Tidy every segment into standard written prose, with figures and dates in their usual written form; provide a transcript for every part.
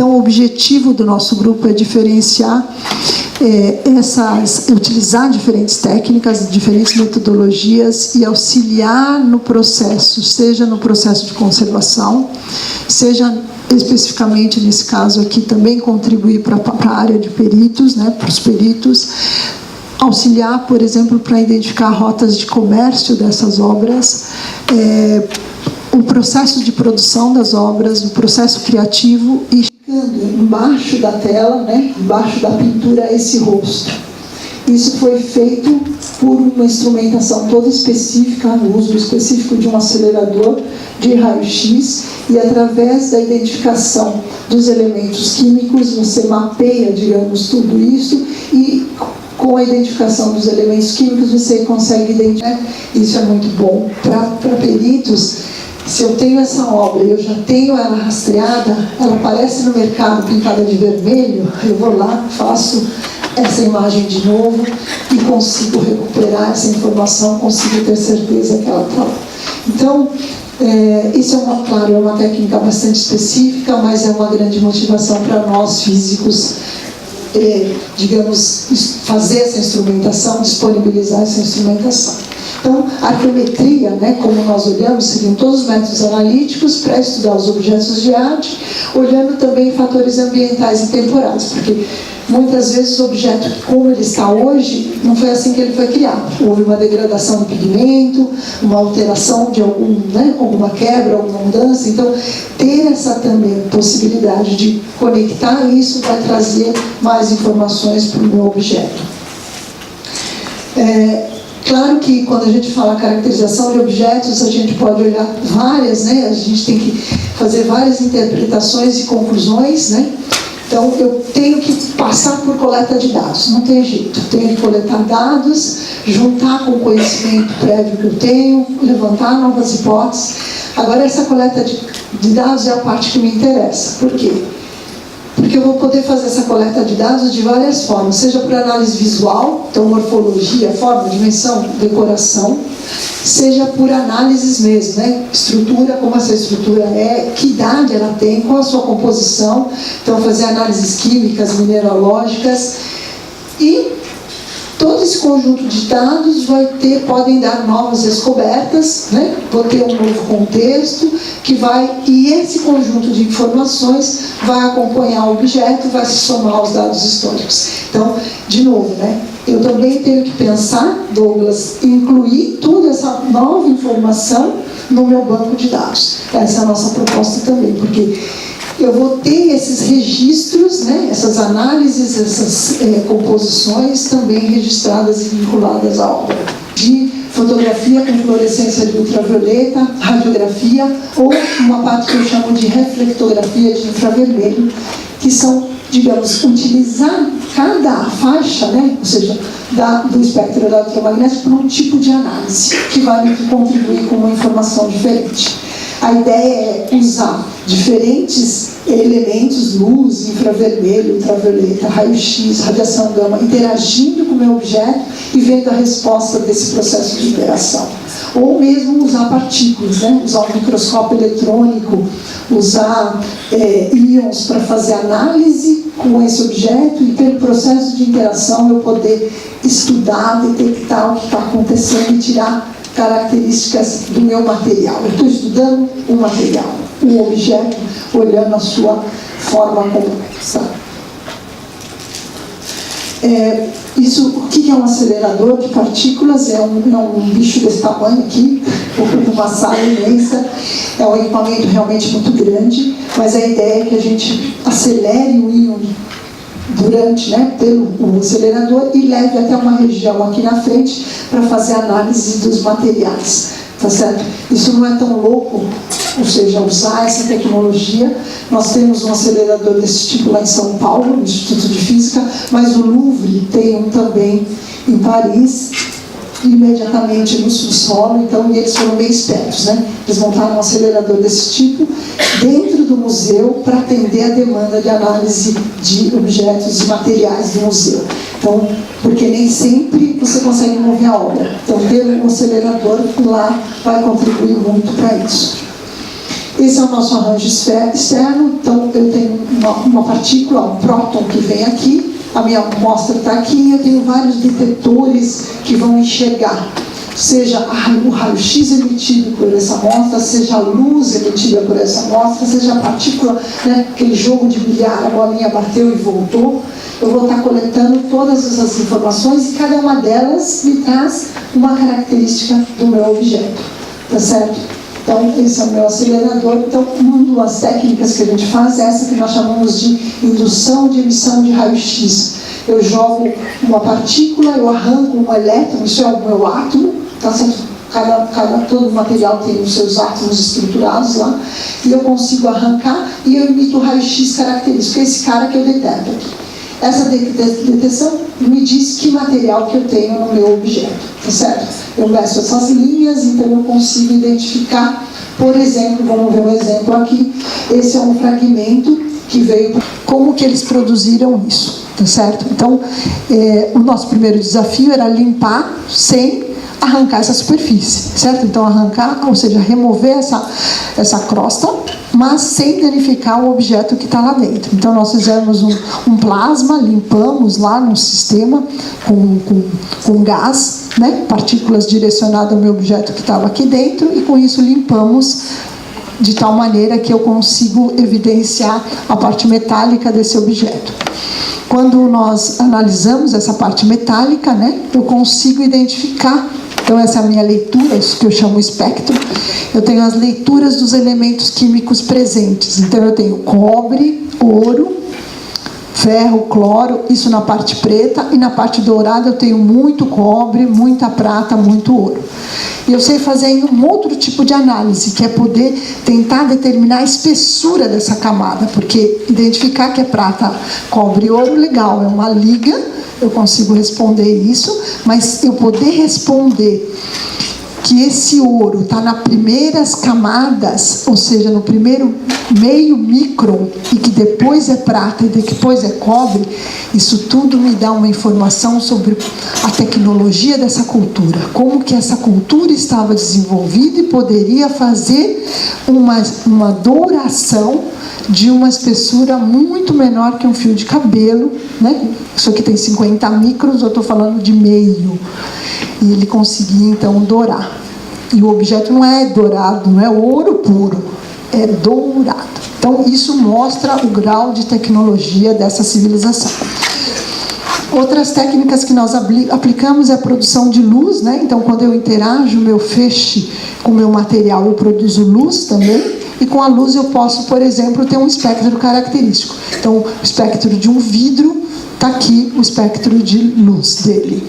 Então, o objetivo do nosso grupo é diferenciar utilizar diferentes técnicas, diferentes metodologias e auxiliar no processo, seja no processo de conservação, seja especificamente nesse caso aqui também contribuir para a área de peritos, né, para os peritos, auxiliar, por exemplo, para identificar rotas de comércio dessas obras, o processo de produção das obras, o processo criativo e embaixo da tela, né, embaixo da pintura, esse rosto. Isso foi feito por uma instrumentação toda específica, no uso específico de um acelerador de raio-x, e através da identificação dos elementos químicos, você mapeia, digamos, tudo isso, e com a identificação dos elementos químicos você consegue identificar. Isso é muito bom para peritos. Se eu tenho essa obra e eu já tenho ela rastreada, ela aparece no mercado pintada de vermelho, eu vou lá, faço essa imagem de novo e consigo recuperar essa informação, consigo ter certeza que ela está lá. Então, isso é uma técnica bastante específica, mas é uma grande motivação para nós físicos, digamos, fazer essa instrumentação, disponibilizar essa instrumentação. Então, a arqueometria, né, como nós olhamos, seriam todos os métodos analíticos para estudar os objetos de arte, olhando também fatores ambientais e temporais, porque muitas vezes o objeto, como ele está hoje, não foi assim que ele foi criado. Houve uma degradação do pigmento, uma alteração de alguma quebra, alguma mudança. Então, ter essa também possibilidade de conectar isso vai trazer mais informações para o meu objeto. Claro que quando a gente fala caracterização de objetos, a gente pode olhar várias, né? A gente tem que fazer várias interpretações e conclusões, né? Então, eu tenho que passar por coleta de dados, não tem jeito. Eu tenho que coletar dados, juntar com o conhecimento prévio que eu tenho, levantar novas hipóteses. Agora, essa coleta de dados é a parte que me interessa. Por quê? Porque eu vou poder fazer essa coleta de dados de várias formas, seja por análise visual, então morfologia, forma, dimensão, decoração, seja por análises mesmo, né? Estrutura, como essa estrutura é, que idade ela tem, qual a sua composição, então fazer análises químicas, mineralógicas, e todo esse conjunto de dados podem dar novas descobertas, né? Vou ter um novo contexto, e esse conjunto de informações vai acompanhar o objeto, vai se somar aos dados históricos. Então, de novo, né? Eu também tenho que pensar, Douglas, incluir toda essa nova informação no meu banco de dados. Essa é a nossa proposta também, porque eu vou ter esses registros, né, essas análises, essas composições também registradas e vinculadas à obra. De fotografia com fluorescência de ultravioleta, radiografia, ou uma parte que eu chamo de reflectografia de infravermelho, que são, digamos, utilizar cada faixa, né, ou seja, do espectro eletromagnético para um tipo de análise, que vai contribuir com uma informação diferente. A ideia é usar diferentes elementos, luz, infravermelho, ultravioleta, raio-x, radiação gama, interagindo com o meu objeto e vendo a resposta desse processo de interação. Ou mesmo usar partículas, né? Usar um microscópio eletrônico, usar íons para fazer análise com esse objeto e pelo processo de interação eu poder estudar, detectar o que está acontecendo e tirar características do meu material. Eu estou estudando o material, o objeto, olhando a sua forma complexa. O que é um acelerador de partículas? É um bicho desse tamanho aqui, uma sala imensa, é um equipamento realmente muito grande, mas a ideia é que a gente acelere o íon pelo acelerador e leve até uma região aqui na frente para fazer análise dos materiais, tá certo? Isso não é tão louco, ou seja, usar essa tecnologia. Nós temos um acelerador desse tipo lá em São Paulo, no Instituto de Física, mas o Louvre tem um também em Paris, imediatamente no subsolo, então, e eles foram bem espertos, né? Eles montaram um acelerador desse tipo dentro do museu para atender a demanda de análise de objetos e materiais do museu. Então, porque nem sempre você consegue mover a obra. Então, ter um acelerador lá vai contribuir muito para isso. Esse é o nosso arranjo externo. Então eu tenho uma partícula, um próton que vem aqui, a minha amostra está aqui, e eu tenho vários detectores que vão enxergar, seja o raio-x emitido por essa amostra, seja a luz emitida por essa amostra, seja a partícula, né, aquele jogo de bilhar, a bolinha bateu e voltou. Eu vou estar coletando todas essas informações e cada uma delas me traz uma característica do meu objeto, tá certo? Então, esse é o meu acelerador. Então, uma das técnicas que a gente faz é essa que nós chamamos de indução de emissão de raio-x. Eu jogo uma partícula, eu arranco um elétron, isso é o meu átomo, tá certo? Todo material tem os seus átomos estruturados lá, e eu consigo arrancar e eu emito o raio-x característico, esse cara que eu detecto aqui. Essa detecção me diz que material que eu tenho no meu objeto, tá certo? Eu meço essas linhas, então eu consigo identificar, por exemplo, vamos ver um exemplo aqui, esse é um fragmento que veio, como que eles produziram isso, tá certo? Então, o nosso primeiro desafio era limpar sem arrancar essa superfície, certo? Então, arrancar, ou seja, remover essa crosta, mas sem danificar o objeto que está lá dentro. Então, nós fizemos um plasma, limpamos lá no sistema com gás, né? Partículas direcionadas ao meu objeto que estava aqui dentro, e com isso limpamos de tal maneira que eu consigo evidenciar a parte metálica desse objeto. Quando nós analisamos essa parte metálica, né, eu consigo identificar. Então, essa é a minha leitura, isso que eu chamo espectro. Eu tenho as leituras dos elementos químicos presentes. Então, eu tenho cobre, ouro, ferro, cloro, isso na parte preta, e na parte dourada eu tenho muito cobre, muita prata, muito ouro. E eu sei fazer um outro tipo de análise, que é poder tentar determinar a espessura dessa camada, porque identificar que é prata, cobre e ouro, legal, é uma liga, eu consigo responder isso, mas eu poder responder que esse ouro está nas primeiras camadas, ou seja, no primeiro meio micron, e que depois é prata e depois é cobre, isso tudo me dá uma informação sobre a tecnologia dessa cultura, como que essa cultura estava desenvolvida e poderia fazer uma douração de uma espessura muito menor que um fio de cabelo, né? Isso aqui tem 50 microns, eu estou falando de meio. E ele conseguia, então, dourar. E o objeto não é dourado, não é ouro puro, é dourado. Então, isso mostra o grau de tecnologia dessa civilização. Outras técnicas que nós aplicamos é a produção de luz, né? Então, quando eu interajo o meu feixe com o meu material, eu produzo luz também. E com a luz eu posso, por exemplo, ter um espectro característico. Então, o espectro de um vidro, está aqui o espectro de luz dele.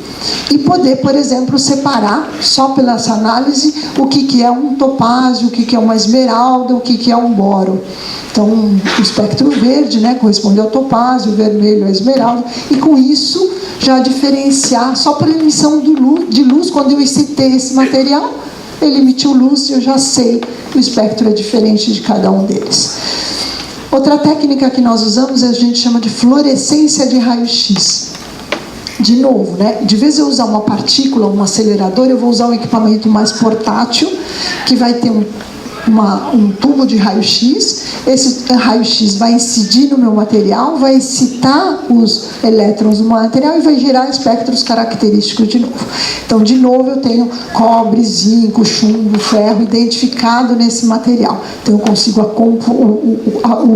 E poder, por exemplo, separar, só pela essa análise, o que é um topázio, o que é uma esmeralda, o que é um boro. Então, o espectro verde, né, corresponde ao topázio, o vermelho à esmeralda, e com isso já diferenciar, só por emissão de luz, quando eu excitei esse material, ele emitiu luz e eu já sei que o espectro é diferente de cada um deles. Outra técnica que nós usamos, a gente chama de fluorescência de raio-x. De novo, né? De vez eu usar uma partícula, um acelerador, eu vou usar um equipamento mais portátil, que vai ter um tubo de raio-x. Esse raio-x vai incidir no meu material, vai excitar os elétrons do material e vai gerar espectros característicos de novo. Então, de novo, eu tenho cobre, zinco, chumbo, ferro identificado nesse material. Então, eu consigo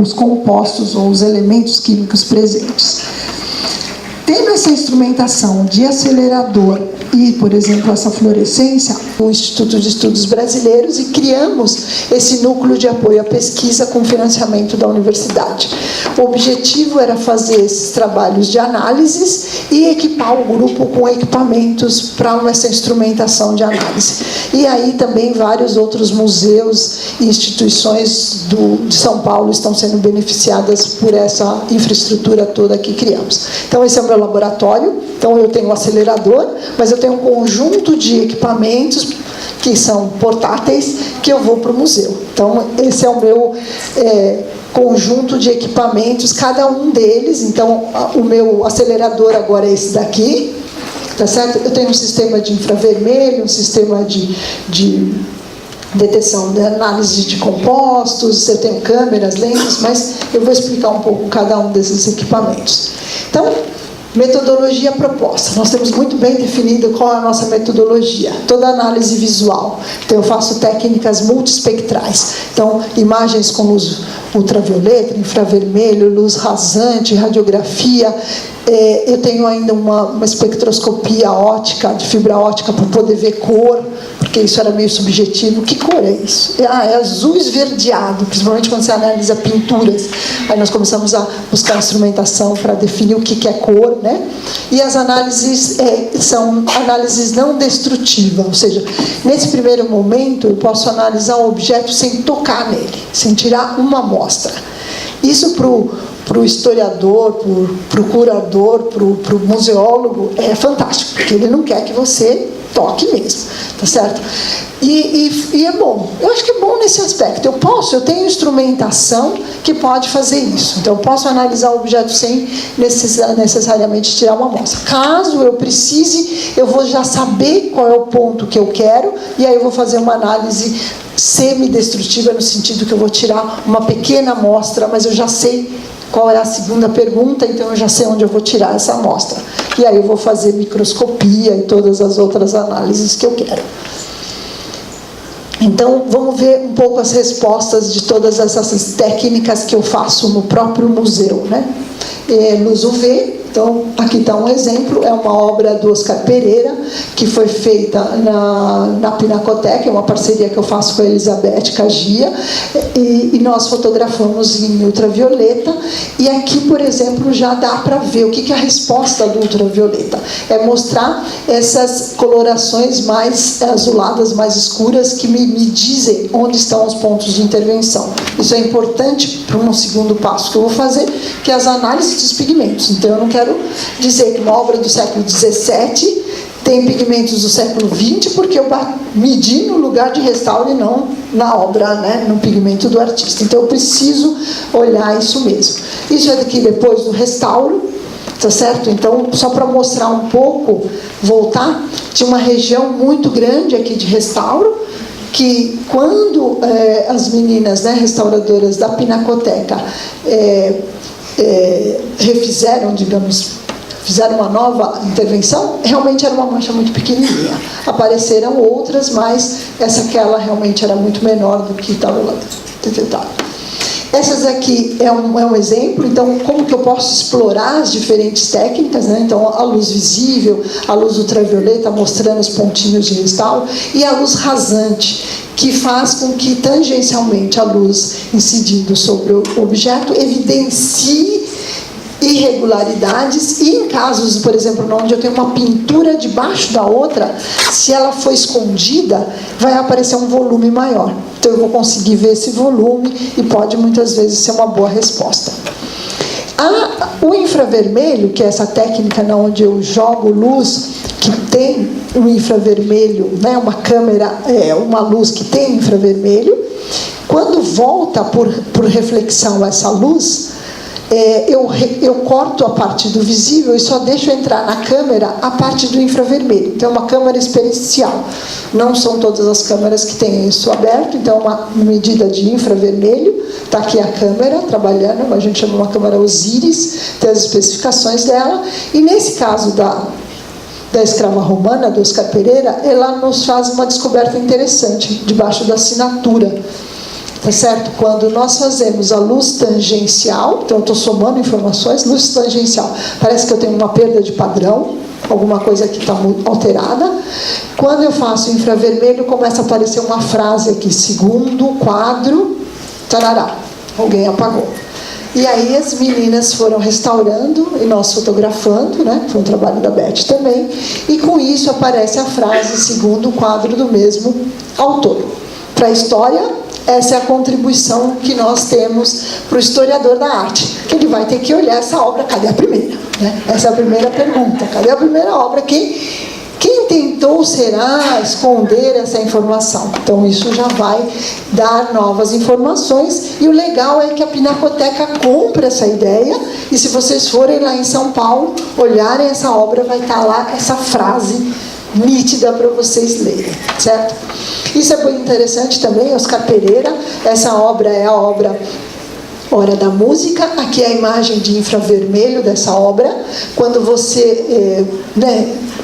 os compostos ou os elementos químicos presentes. Tendo essa instrumentação de acelerador e, por exemplo, essa fluorescência, o Instituto de Estudos Brasileiros, e criamos esse núcleo de apoio à pesquisa com financiamento da universidade. O objetivo era fazer esses trabalhos de análises e equipar o grupo com equipamentos para essa instrumentação de análise. E aí também vários outros museus e instituições de São Paulo estão sendo beneficiadas por essa infraestrutura toda que criamos. Então, esse é o meu laboratório. Então, eu tenho um acelerador, mas eu tenho um conjunto de equipamentos que são portáteis que eu vou para o museu. Então, esse é o meu conjunto de equipamentos, cada um deles. Então, o meu acelerador agora é esse daqui, tá certo? Eu tenho um sistema de infravermelho, um sistema de detecção de análise de compostos, eu tenho câmeras, lentes, mas eu vou explicar um pouco cada um desses equipamentos. Então, metodologia proposta. Nós temos muito bem definido qual é a nossa metodologia. Toda análise visual. Então, eu faço técnicas multispectrais. Então, imagens com luz ultravioleta, infravermelho, luz rasante, radiografia. Eu tenho ainda uma espectroscopia ótica, de fibra ótica, para poder ver cor, porque isso era meio subjetivo. Que cor é isso? É azul esverdeado, principalmente quando você analisa pinturas. Aí nós começamos a buscar instrumentação para definir o que é cor, né? E as análises são análises não destrutivas, ou seja, nesse primeiro momento eu posso analisar o objeto sem tocar nele, sem tirar uma amostra. Isso para o historiador, para o curador, para o museólogo, é fantástico, porque ele não quer que você toque mesmo, tá certo? E é bom, eu acho que é bom nesse aspecto. Eu tenho instrumentação que pode fazer isso. Então, eu posso analisar o objeto sem necessariamente tirar uma amostra. Caso eu precise, eu vou já saber qual é o ponto que eu quero, e aí eu vou fazer uma análise semidestrutiva, no sentido que eu vou tirar uma pequena amostra, mas eu já sei qual é a segunda pergunta, então eu já sei onde eu vou tirar essa amostra. E aí eu vou fazer microscopia e todas as outras análises que eu quero. Então, vamos ver um pouco as respostas de todas essas técnicas que eu faço no próprio museu, né? Luz UV. Então, aqui está um exemplo, é uma obra do Oscar Pereira, que foi feita na Pinacoteca, é uma parceria que eu faço com a Elizabeth Cagia, e nós fotografamos em ultravioleta, e aqui, por exemplo, já dá para ver o que é a resposta do ultravioleta. É mostrar essas colorações mais azuladas, mais escuras, que me dizem onde estão os pontos de intervenção. Isso é importante para um segundo passo que eu vou fazer, que é as análises dos pigmentos. Então, eu não quero dizer que uma obra do século XVII tem pigmentos do século XX, porque eu medi no lugar de restauro e não na obra, né, no pigmento do artista. Então, eu preciso olhar isso mesmo. Isso é daqui depois do restauro, tá certo? Então, só para mostrar um pouco, voltar, tinha uma região muito grande aqui de restauro, que quando as meninas, né, restauradoras da Pinacoteca refizeram, digamos, fizeram uma nova intervenção, realmente era uma mancha muito pequenininha. Apareceram outras, mas aquela realmente era muito menor do que estava lá detectado. Essas aqui é um exemplo. Então, como que eu posso explorar as diferentes técnicas, né? Então, a luz visível, a luz ultravioleta mostrando os pontinhos de restauro, e a luz rasante, que faz com que tangencialmente a luz incidindo sobre o objeto evidencie irregularidades, e em casos, por exemplo, onde eu tenho uma pintura debaixo da outra, se ela for escondida, vai aparecer um volume maior. Então eu vou conseguir ver esse volume e pode muitas vezes ser uma boa resposta. O infravermelho, que é essa técnica onde eu jogo luz, que tem um infravermelho, né, uma câmera, uma luz que tem infravermelho, quando volta por reflexão essa luz, eu corto a parte do visível e só deixo entrar na câmera a parte do infravermelho. Então, é uma câmera experiencial. Não são todas as câmeras que têm isso aberto, então, uma medida de infravermelho. Está aqui a câmera trabalhando, a gente chama uma câmera Osiris, tem as especificações dela. E nesse caso da escrava romana, do Oscar Pereira, ela nos faz uma descoberta interessante, debaixo da assinatura. Tá certo? Quando nós fazemos a luz tangencial, então eu estou somando informações, luz tangencial, parece que eu tenho uma perda de padrão, alguma coisa que está alterada. Quando eu faço infravermelho, começa a aparecer uma frase aqui, segundo quadro, tarará, alguém apagou. E aí as meninas foram restaurando e nós fotografando, né? Foi um trabalho da Beth também, e com isso aparece a frase, segundo quadro do mesmo autor. Para a história, essa é a contribuição que nós temos para o historiador da arte, que ele vai ter que olhar essa obra, cadê a primeira? Né? Essa é a primeira pergunta, cadê a primeira obra? Quem tentou, será, esconder essa informação? Então, isso já vai dar novas informações, e o legal é que a Pinacoteca compra essa ideia, e se vocês forem lá em São Paulo, olharem essa obra, vai estar lá essa frase nítida para vocês lerem, certo? Isso é muito interessante também, Oscar Pereira. Essa obra é a obra Hora da Música. Aqui é a imagem de infravermelho dessa obra. Quando você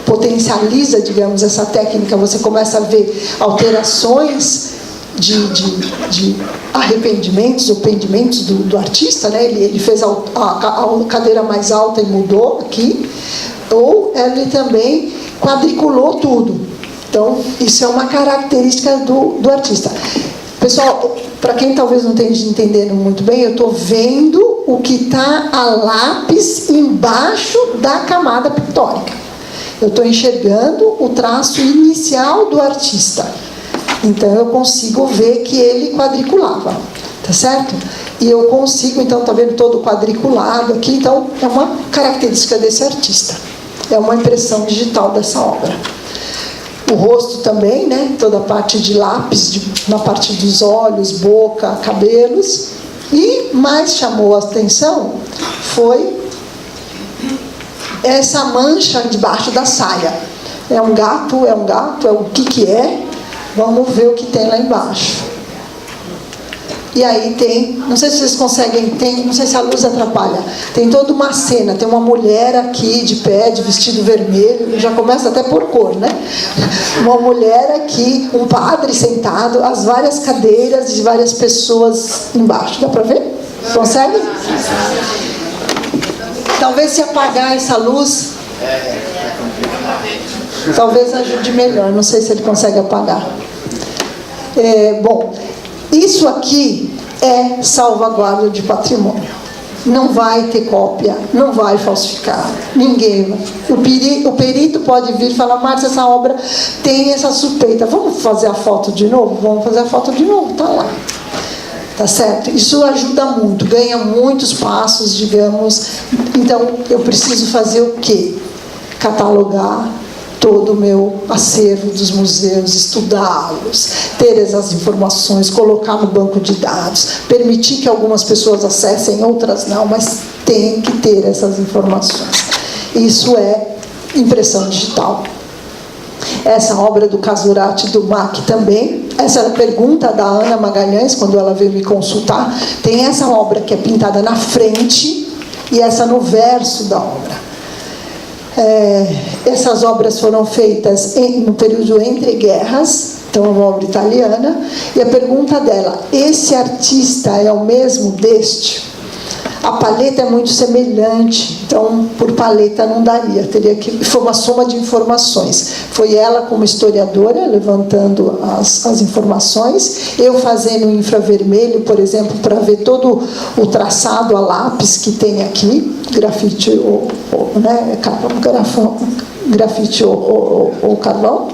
potencializa, digamos, essa técnica, você começa a ver alterações de arrependimentos ou pendimentos do artista, né? Ele fez a cadeira mais alta e mudou aqui, ou ele também quadriculou tudo. Então, isso é uma característica do artista. Pessoal, para quem talvez não esteja entendendo muito bem, eu estou vendo o que está a lápis embaixo da camada pictórica. Eu estou enxergando o traço inicial do artista. Então, eu consigo ver que ele quadriculava, tá certo? E eu consigo, então, tá vendo todo quadriculado aqui. Então, é uma característica desse artista. É uma impressão digital dessa obra. O rosto também, né? Toda a parte de lápis, na parte dos olhos, boca, cabelos. E mais chamou a atenção foi essa mancha debaixo da saia. É um gato, é o que é? Vamos ver o que tem lá embaixo. E aí tem, não sei se vocês conseguem, não sei se a luz atrapalha, tem toda uma cena, tem uma mulher aqui de pé, de vestido vermelho, já começa até por cor, né? Uma mulher aqui, um padre sentado, as várias cadeiras e várias pessoas embaixo. Dá para ver? Consegue? Talvez se apagar essa luz, talvez ajude melhor, não sei se ele consegue apagar. Bom, isso aqui é salvaguarda de patrimônio. Não vai ter cópia, não vai falsificar, ninguém vai. O perito pode vir e falar: Márcia, essa obra tem essa suspeita, vamos fazer a foto de novo? Vamos fazer a foto de novo, tá lá. Tá certo? Isso ajuda muito, ganha muitos passos, digamos. Então, eu preciso fazer o quê? Catalogar todo o meu acervo dos museus, estudá-los, ter essas informações, colocar no banco de dados, permitir que algumas pessoas acessem, outras não, mas tem que ter essas informações. Isso é impressão digital. Essa obra do Casurati, do MAC também, essa é a pergunta da Ana Magalhães, quando ela veio me consultar. Tem essa obra que é pintada na frente e essa no verso da obra. Essas obras foram feitas no período entre guerras, então é uma obra italiana. E a pergunta dela: esse artista é o mesmo deste? A paleta é muito semelhante, então por paleta não daria, teria que foi uma soma de informações. Foi ela como historiadora levantando as informações, eu fazendo em infravermelho, por exemplo, para ver todo o traçado a lápis que tem aqui, grafite ou carvão,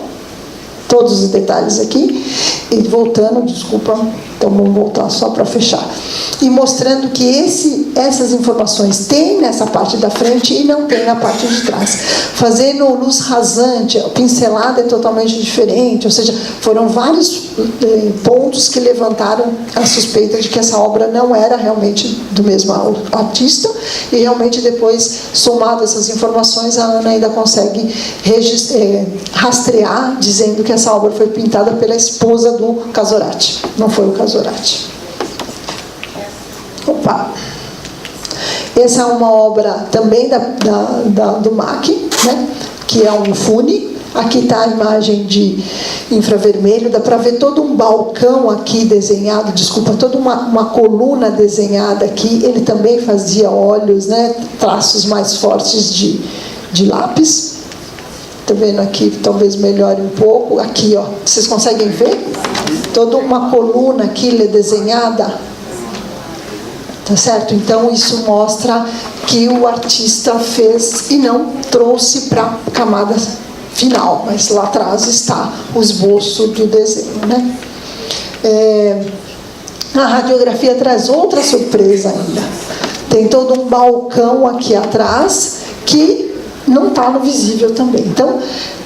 todos os detalhes aqui. E voltando, desculpa, então vamos voltar só para fechar. E mostrando que essas informações tem nessa parte da frente e não tem na parte de trás. Fazendo luz rasante, a pincelada é totalmente diferente, ou seja, foram vários pontos que levantaram a suspeita de que essa obra não era realmente do mesmo artista, e realmente depois, somado essas informações, a Ana ainda consegue rastrear, dizendo que essa obra foi pintada pela esposa do Casurati, não foi o Casurati. Opa! Essa é uma obra também do MAC, né? Que é um fune. Aqui está a imagem de infravermelho, dá para ver todo um balcão aqui desenhado, toda uma coluna desenhada aqui. Ele também fazia olhos, né? Traços mais fortes de lápis. Está vendo aqui? Talvez melhore um pouco. Aqui, ó, vocês conseguem ver? Toda uma coluna aqui desenhada. Tá certo? Então, isso mostra que o artista fez e não trouxe para a camada final, mas lá atrás está o esboço do desenho, né? A radiografia traz outra surpresa ainda. Tem todo um balcão aqui atrás que não está no visível também. Então,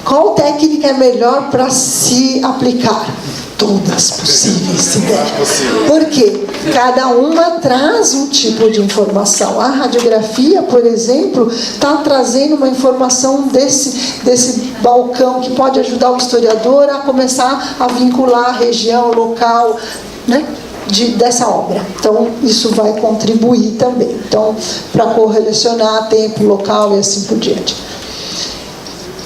qual técnica é melhor para se aplicar? Todas possíveis, se der. Porque cada uma traz um tipo de informação. A radiografia, por exemplo, está trazendo uma informação desse balcão que pode ajudar o historiador a começar a vincular a região, local, né, dessa obra. Então, isso vai contribuir também. Então, para correlacionar tempo, local e assim por diante.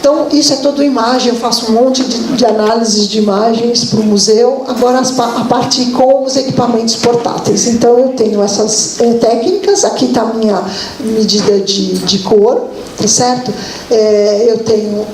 Então, isso é tudo imagem, eu faço um monte de análises de imagens para o museu. Agora, a parte com os equipamentos portáteis. Então, eu tenho essas técnicas. Aqui está a minha medida de cor, tá certo? Eu tenho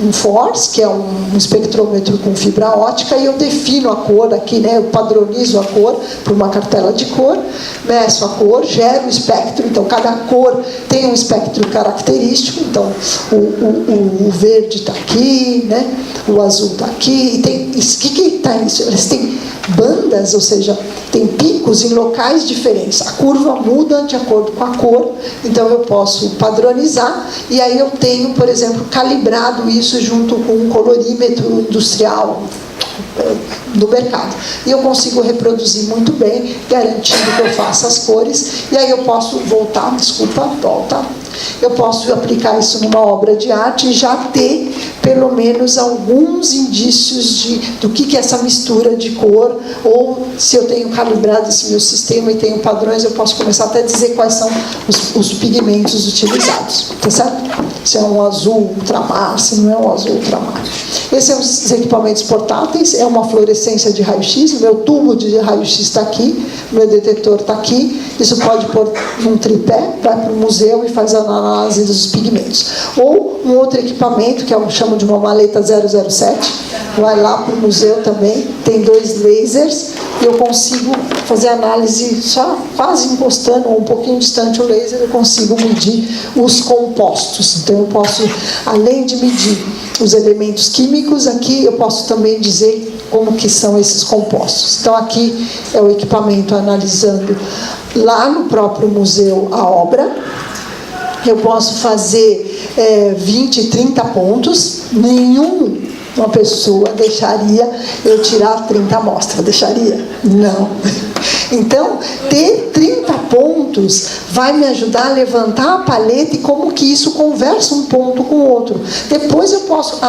um FORCE, que é um espectrômetro com fibra ótica, e eu defino a cor aqui, né? Eu padronizo a cor por uma cartela de cor, meço a cor, gero o espectro. Então, cada cor tem um espectro característico. Então, o verde está aqui, né? O azul está aqui. O que está isso? Eles têm bandas, ou seja, tem picos em locais diferentes. A curva muda de acordo com a cor, então eu posso padronizar, e aí eu tenho, por exemplo, calibrado isso junto com um colorímetro industrial do mercado. E eu consigo reproduzir muito bem, garantindo que eu faça as cores, e aí eu posso voltar, eu posso aplicar isso numa obra de arte e já ter pelo menos alguns indícios do que é essa mistura de cor, ou se eu tenho calibrado esse meu sistema e tenho padrões, eu posso começar até a dizer quais são os pigmentos utilizados, tá certo? Se é um azul ultramar, se não é um azul ultramar. Esses são os equipamentos portáteis, é uma fluorescência de raio-x, o meu tubo de raio-x está aqui, o meu detetor está aqui, isso pode pôr num tripé, vai para o museu e faz a análise dos pigmentos. Ou um outro equipamento, que eu chamo de uma maleta 007, vai lá para o museu também, tem 2 lasers, e eu consigo fazer análise só quase encostando, ou um pouquinho distante o laser, eu consigo medir os compostos. Então eu posso, além de medir os elementos químicos, aqui eu posso também dizer como que são esses compostos. Então aqui é o equipamento analisando lá no próprio museu a obra. Eu posso fazer 20, 30 pontos, nenhuma pessoa deixaria eu tirar 30 amostras, deixaria? Não. Então, ter 30 pontos vai me ajudar a levantar a paleta e como que isso conversa um ponto com o outro. Depois eu posso...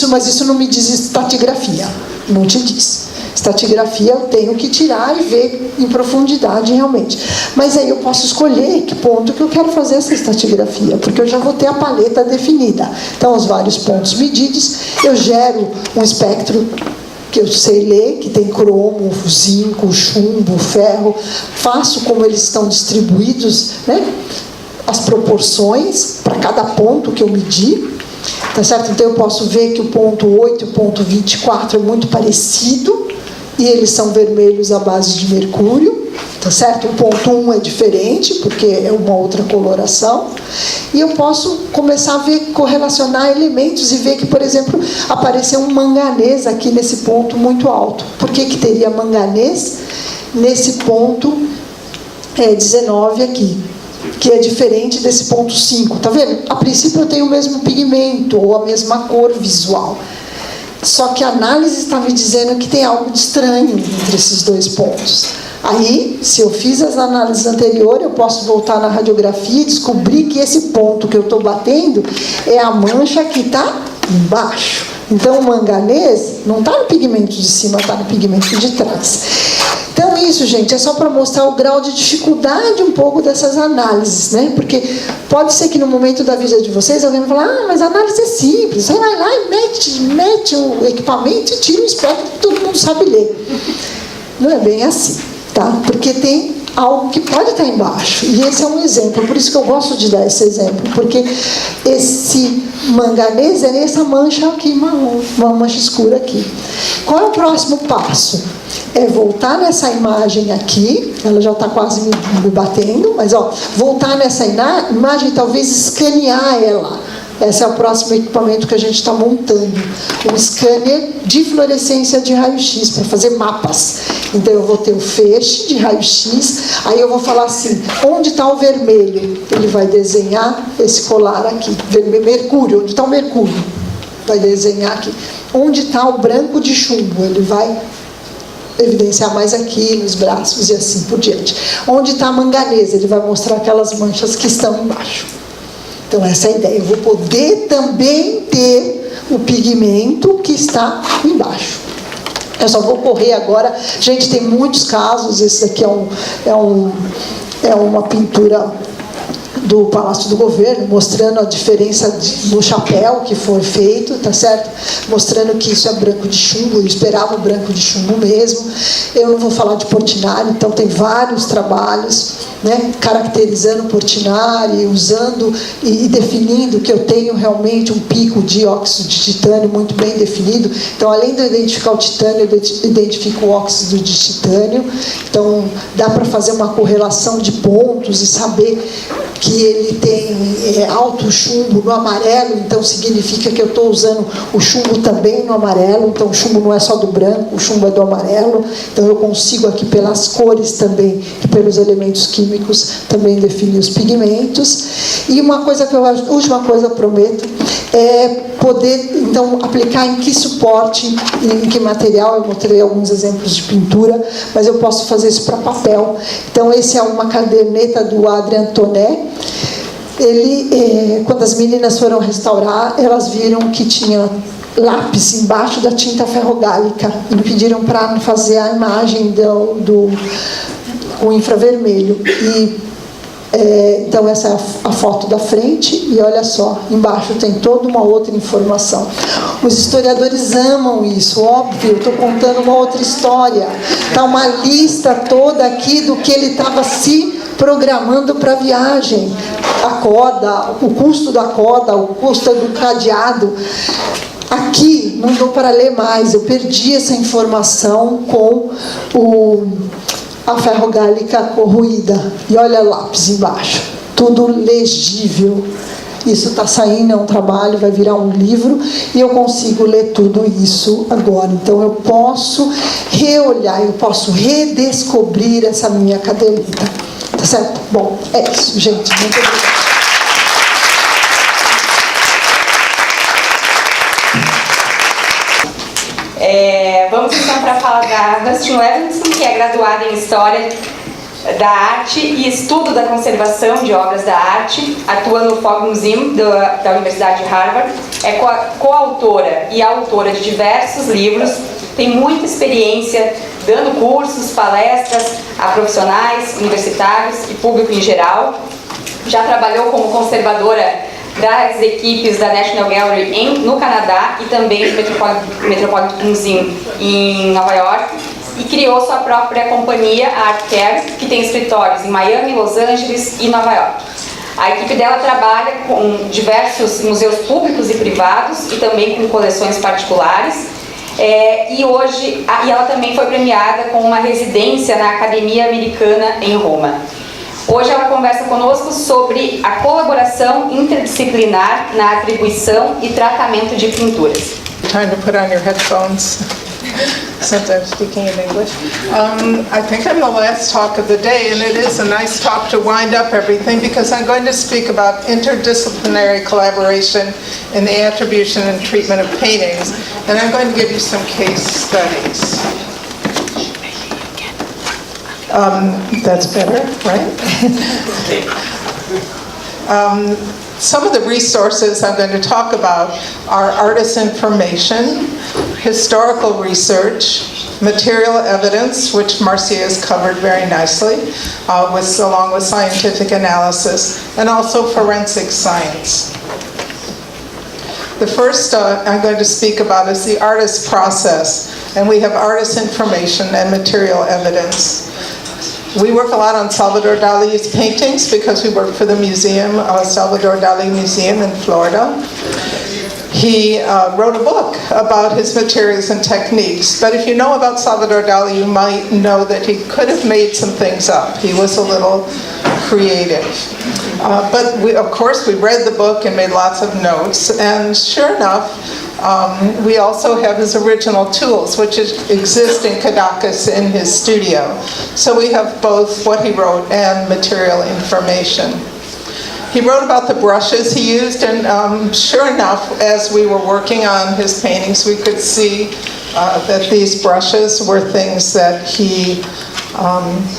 mas isso não me diz estratigrafia. Não te diz. Estratigrafia eu tenho que tirar e ver em profundidade realmente. Mas aí eu posso escolher que ponto que eu quero fazer essa estratigrafia, porque eu já vou ter a paleta definida. Então, os vários pontos medidos, eu gero um espectro que eu sei ler, que tem cromo, zinco, chumbo, ferro, faço como eles estão distribuídos, né? As proporções para cada ponto que eu medi, tá certo? Então eu posso ver que o ponto 8 e o ponto 24 é muito parecido, e eles são vermelhos à base de mercúrio, tá certo? O ponto 1 é diferente, porque é uma outra coloração. E eu posso começar a ver, correlacionar elementos e ver que, por exemplo, apareceu um manganês aqui nesse ponto muito alto. Por que teria manganês nesse ponto 19 aqui? Que é diferente desse ponto 5. Tá vendo? A princípio eu tenho o mesmo pigmento ou a mesma cor visual. Só que a análise está me dizendo que tem algo de estranho entre esses 2 pontos. Aí, se eu fiz as análises anteriores, eu posso voltar na radiografia e descobrir que esse ponto que eu estou batendo é a mancha que está embaixo. Então, o manganês não está no pigmento de cima, está no pigmento de trás. Então, isso, gente, é só para mostrar o grau de dificuldade um pouco dessas análises, né? Porque pode ser que no momento da vida de vocês, alguém vai falar, mas a análise é simples, você vai lá e mete o equipamento e tira o espectro que todo mundo sabe ler. Não é bem assim, tá? Porque tem algo que pode estar embaixo, e esse é um exemplo, por isso que eu gosto de dar esse exemplo, porque esse manganês é essa mancha aqui marrom, uma mancha escura aqui. Qual é o próximo passo? É voltar nessa imagem aqui, ela já está quase me batendo, mas voltar nessa imagem e talvez escanear ela. Esse é o próximo equipamento que a gente está montando. Um scanner de fluorescência de raio-x para fazer mapas. Então eu vou ter o feixe de raio-x, aí eu vou falar assim, onde está o vermelho? Ele vai desenhar esse colar aqui, mercúrio, onde está o mercúrio? Vai desenhar aqui. Onde está o branco de chumbo? Ele vai evidenciar mais aqui nos braços e assim por diante. Onde está a manganesa? Ele vai mostrar aquelas manchas que estão embaixo. Então essa é a ideia. Eu vou poder também ter o pigmento que está embaixo. Eu só vou correr agora. Gente, tem muitos casos. Esse daqui é uma pintura do Palácio do Governo, mostrando a diferença no chapéu que foi feito, tá certo? Mostrando que isso é branco de chumbo, eu esperava o branco de chumbo mesmo. Eu não vou falar de Portinari, então tem vários trabalhos, né, caracterizando Portinari, usando e definindo que eu tenho realmente um pico de óxido de titânio muito bem definido. Então, além de eu identificar o titânio, eu identifico o óxido de titânio. Então, dá para fazer uma correlação de pontos e saber que ele tem alto chumbo no amarelo, então significa que eu estou usando o chumbo também no amarelo. Então o chumbo não é só do branco, o chumbo é do amarelo. Então eu consigo aqui pelas cores também e pelos elementos químicos também definir os pigmentos. E uma coisa que eu acho, última coisa eu prometo, é poder então aplicar em que suporte, em que material. Eu mostrei alguns exemplos de pintura, mas eu posso fazer isso para papel. Então esse é uma caderneta do Adrien Tonnet. Ele, quando as meninas foram restaurar, elas viram que tinha lápis embaixo da tinta ferrogálica e me pediram para fazer a imagem com infravermelho. Então essa é a foto da frente e olha só, embaixo tem toda uma outra informação. Os historiadores amam isso, óbvio. Eu estou contando uma outra história. Está uma lista toda aqui do que ele estava se programando para a viagem. A corda, o custo da corda, o custo do cadeado. Aqui não dou para ler mais, eu perdi essa informação com a ferrogálica corroída. E olha lápis embaixo, tudo legível. Isso está saindo, é um trabalho, vai virar um livro, e eu consigo ler tudo isso agora. Então eu posso reolhar, eu posso redescobrir essa minha caderneta. Tá certo? Bom, é isso, gente. Muito obrigada. Vamos então para a fala da Dustin Levinson, que é graduada em História da Arte e Estudo da Conservação de Obras da Arte, atua no Fogg Museum da Universidade de Harvard, é coautora e autora de diversos livros, tem muita experiência dando cursos, palestras a profissionais, universitários e público em geral. Já trabalhou como conservadora das equipes da National Gallery no Canadá e também no Metropolitan Museum em Nova York, e criou sua própria companhia, a ArtCare, que tem escritórios em Miami, Los Angeles e Nova York. A equipe dela trabalha com diversos museus públicos e privados e também com coleções particulares. E ela também foi premiada com uma residência na Academia Americana em Roma. Hoje ela conversa conosco sobre a colaboração interdisciplinar na atribuição e tratamento de pinturas. Time to put on your headphones since I'm speaking in English. I think I'm the last talk of the day, and it is a nice talk to wind up everything because I'm going to speak about interdisciplinary collaboration in the attribution and treatment of paintings, and I'm going to give you some case studies. That's better, right? Some of the resources I'm going to talk about are artist information, historical research, material evidence, which Marcia has covered very nicely, along with scientific analysis, and also forensic science. The first I'm going to speak about is the artist process, and we have artist information and material evidence. We work a lot on Salvador Dali's paintings because we work for the museum, Salvador Dali Museum in Florida. He wrote a book about his materials and techniques, but if you know about Salvador Dali, you might know that he could have made some things up. He was a little creative. But of course, we read the book and made lots of notes, and sure enough, we also have his original tools, which exist in Caracas in his studio. So we have both what he wrote and material information. He wrote about the brushes he used, and sure enough, as we were working on his paintings, we could see that these brushes were things that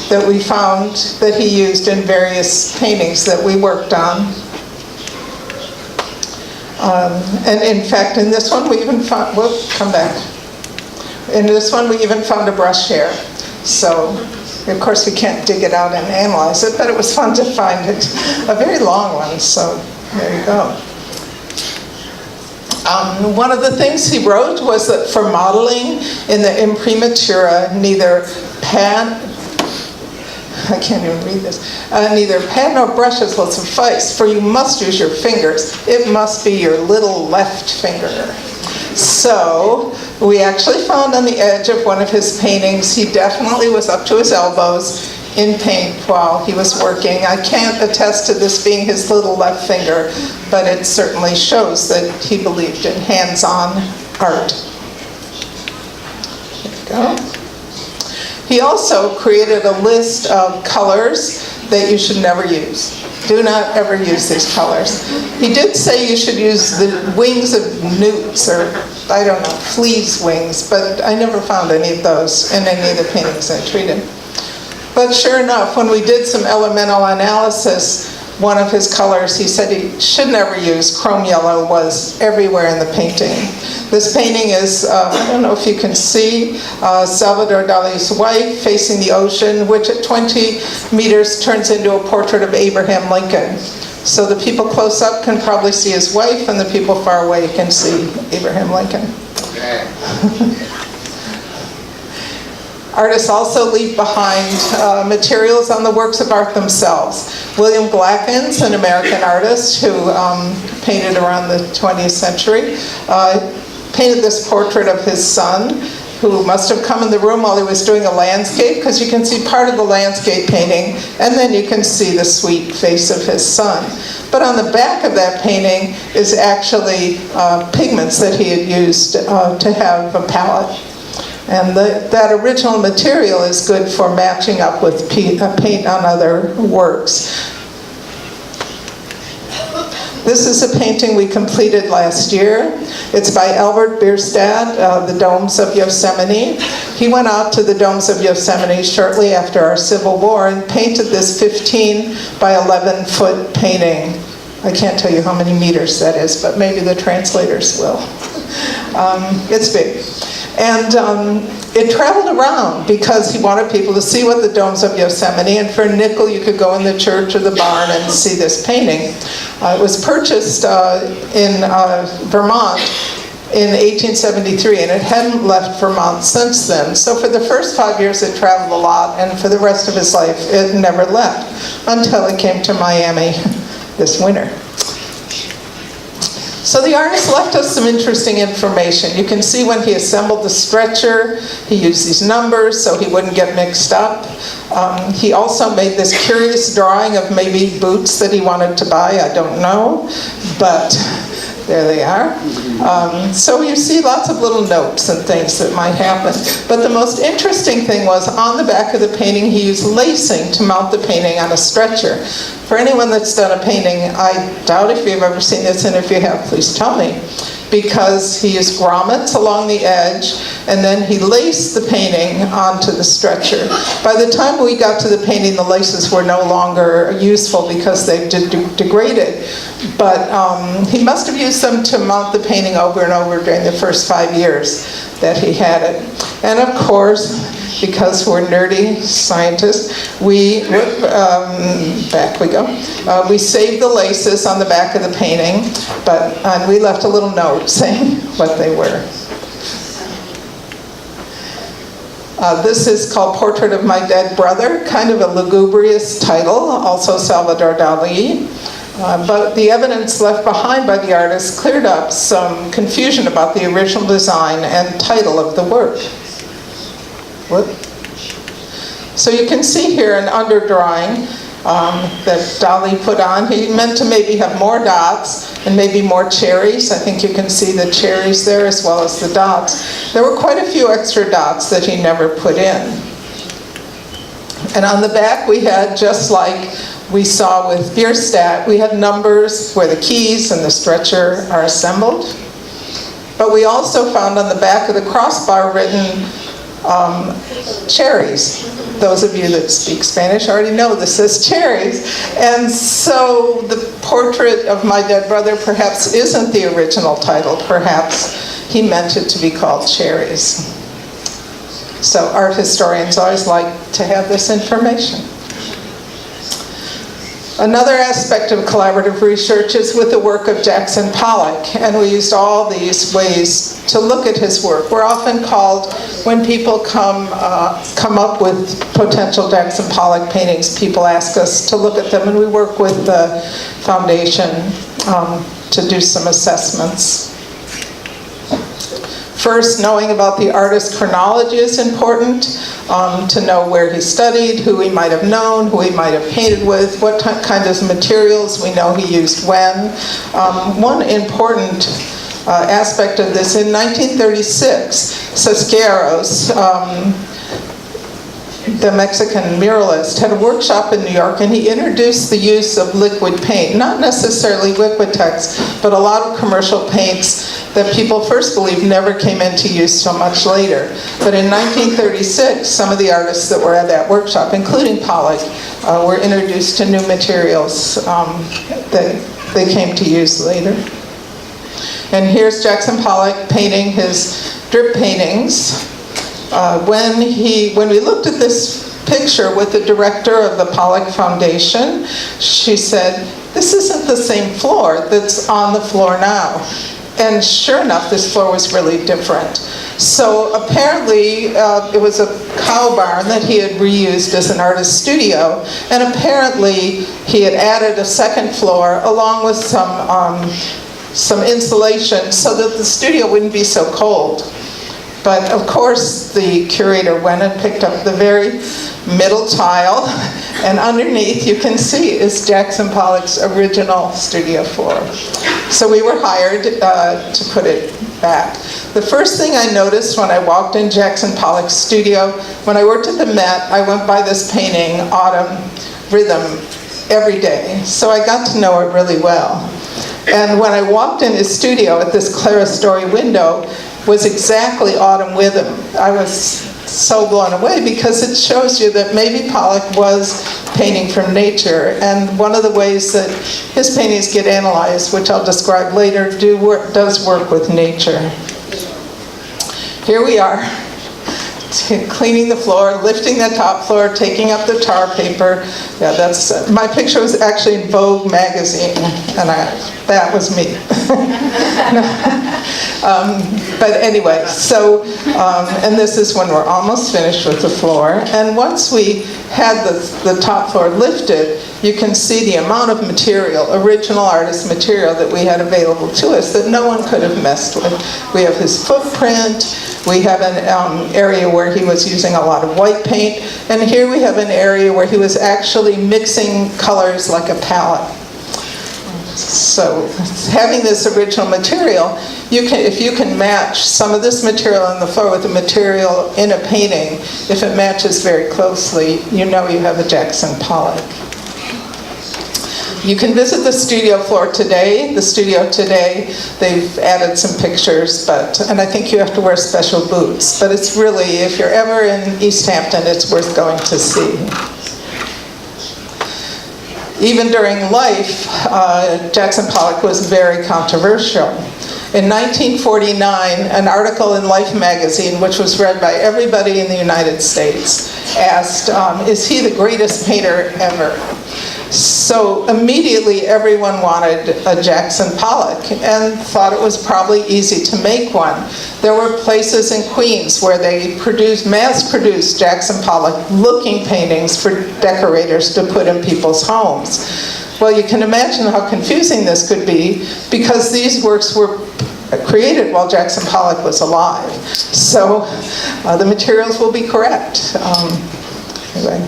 that we found that he used in various paintings that we worked on. And in fact, in this one we even found, in this one we even found a brush here. So, of course we can't dig it out and analyze it, but it was fun to find it. A very long one, so there you go. One of the things he wrote was that for modeling in the imprimatura, neither pad nor brushes will suffice, for you must use your fingers. It must be your little left finger. So we actually found on the edge of one of his paintings, he definitely was up to his elbows in paint while he was working. I can't attest to this being his little left finger, but it certainly shows that he believed in hands-on art. There you go. He also created a list of colors that you should never use. Do not ever use these colors. He did say you should use the wings of newts, or I don't know, fleas' wings, but I never found any of those in any of the paintings I treated. But sure enough, when we did some elemental analysis, one of his colors he said he should never use, chrome yellow, was everywhere in the painting. This painting is, I don't know if you can see, Salvador Dali's wife facing the ocean, which at 20 meters turns into a portrait of Abraham Lincoln. So the people close up can probably see his wife, and the people far away can see Abraham Lincoln. Artists also leave behind materials on the works of art themselves. William Glackens, an American artist who painted around the 20th century, painted this portrait of his son, who must have come in the room while he was doing a landscape, because you can see part of the landscape painting, and then you can see the sweet face of his son. But on the back of that painting is actually pigments that he had used to have a palette. And that original material is good for matching up with paint on other works. This is a painting we completed last year. It's by Albert Bierstadt, The Domes of Yosemite. He went out to the Domes of Yosemite shortly after our Civil War and painted this 15 by 11 foot painting. I can't tell you how many meters that is, but maybe the translators will. It's big. And it traveled around because he wanted people to see what the Domes of Yosemite, and for a nickel you could go in the church or the barn and see this painting. It was purchased in Vermont in 1873, and it hadn't left Vermont since then. So for the first 5 years it traveled a lot, and for the rest of his life it never left until it came to Miami this winter. So the artist left us some interesting information. You can see when he assembled the stretcher, he used these numbers so he wouldn't get mixed up. He also made this curious drawing of maybe boots that he wanted to buy. I don't know, but there they are. So you see lots of little notes and things that might happen. But the most interesting thing was on the back of the painting, he used lacing to mount the painting on a stretcher. For anyone that's done a painting, I doubt if you've ever seen this, and if you have, please tell me. Because he used grommets along the edge, and then he laced the painting onto the stretcher. By the time we got to the painting, the laces were no longer useful because they degraded. But he must have used them to mount the painting over and over during the first 5 years that he had it. And of course, because we're nerdy scientists, back we go. We saved the laces on the back of the painting, and we left a little note saying what they were. This is called Portrait of My Dead Brother, kind of a lugubrious title, also Salvador Dali. But the evidence left behind by the artist cleared up some confusion about the original design and title of the work. So you can see here an underdrawing that Dali put on. He meant to maybe have more dots and maybe more cherries. I think you can see the cherries there as well as the dots. There were quite a few extra dots that he never put in. And on the back we had, just like we saw with Bierstadt, we had numbers where the keys and the stretcher are assembled. But we also found on the back of the crossbar written cherries. Those of you that speak Spanish already know this says cherries. And so the portrait of my dead brother perhaps isn't the original title. Perhaps he meant it to be called Cherries. So art historians always like to have this information. Another aspect of collaborative research is with the work of Jackson Pollock, and we used all these ways to look at his work. We're often called, when people come up with potential Jackson Pollock paintings, people ask us to look at them, and we work with the foundation to do some assessments. First, knowing about the artist's chronology is important, to know where he studied, who he might have known, who he might have painted with, what kind of materials we know he used when. One important aspect of this, in 1936, Cisqueiros, the Mexican muralist, had a workshop in New York, and he introduced the use of liquid paint, not necessarily Liquitex, but a lot of commercial paints that people first believed never came into use so much later. But in 1936, some of the artists that were at that workshop, including Pollock, were introduced to new materials that they came to use later. And here's Jackson Pollock painting his drip paintings. When we looked at this picture with the director of the Pollock Foundation, she said, "This isn't the same floor that's on the floor now." And sure enough, this floor was really different. So apparently, it was a cow barn that he had reused as an artist studio, and apparently he had added a second floor along with some insulation so that the studio wouldn't be so cold. But of course, the curator went and picked up the very middle tile, and underneath you can see is Jackson Pollock's original studio floor. So we were hired to put it back. The first thing I noticed when I walked in Jackson Pollock's studio, when I worked at the Met, I went by this painting, Autumn Rhythm, every day. So I got to know it really well. And when I walked in his studio at this clerestory window, was exactly Autumn Rhythm. I was so blown away because it shows you that maybe Pollock was painting from nature, and one of the ways that his paintings get analyzed, which I'll describe later, does work with nature. Here we are, cleaning the floor, lifting the top floor, taking up the tar paper. Yeah, that's my picture was actually in Vogue magazine, and that was me. But anyway, so, and this is when we're almost finished with the floor. And once we had the top floor lifted, you can see the amount of material, original artist material that we had available to us that no one could have messed with. We have his footprint. We have an area where he was using a lot of white paint. And here we have an area where he was actually mixing colors like a palette. So having this original material, if you can match some of this material on the floor with the material in a painting, if it matches very closely, you know you have a Jackson Pollock. You can visit the studio floor today. The studio today, they've added some pictures, and I think you have to wear special boots. But it's really, if you're ever in East Hampton, it's worth going to see. Even during life, Jackson Pollock was very controversial. In 1949, an article in Life magazine, which was read by everybody in the United States, asked, is he the greatest painter ever? So immediately everyone wanted a Jackson Pollock and thought it was probably easy to make one. There were places in Queens where they mass-produced Jackson Pollock looking paintings for decorators to put in people's homes. Well, you can imagine how confusing this could be because these works were created while Jackson Pollock was alive. So the materials will be correct. Anyway.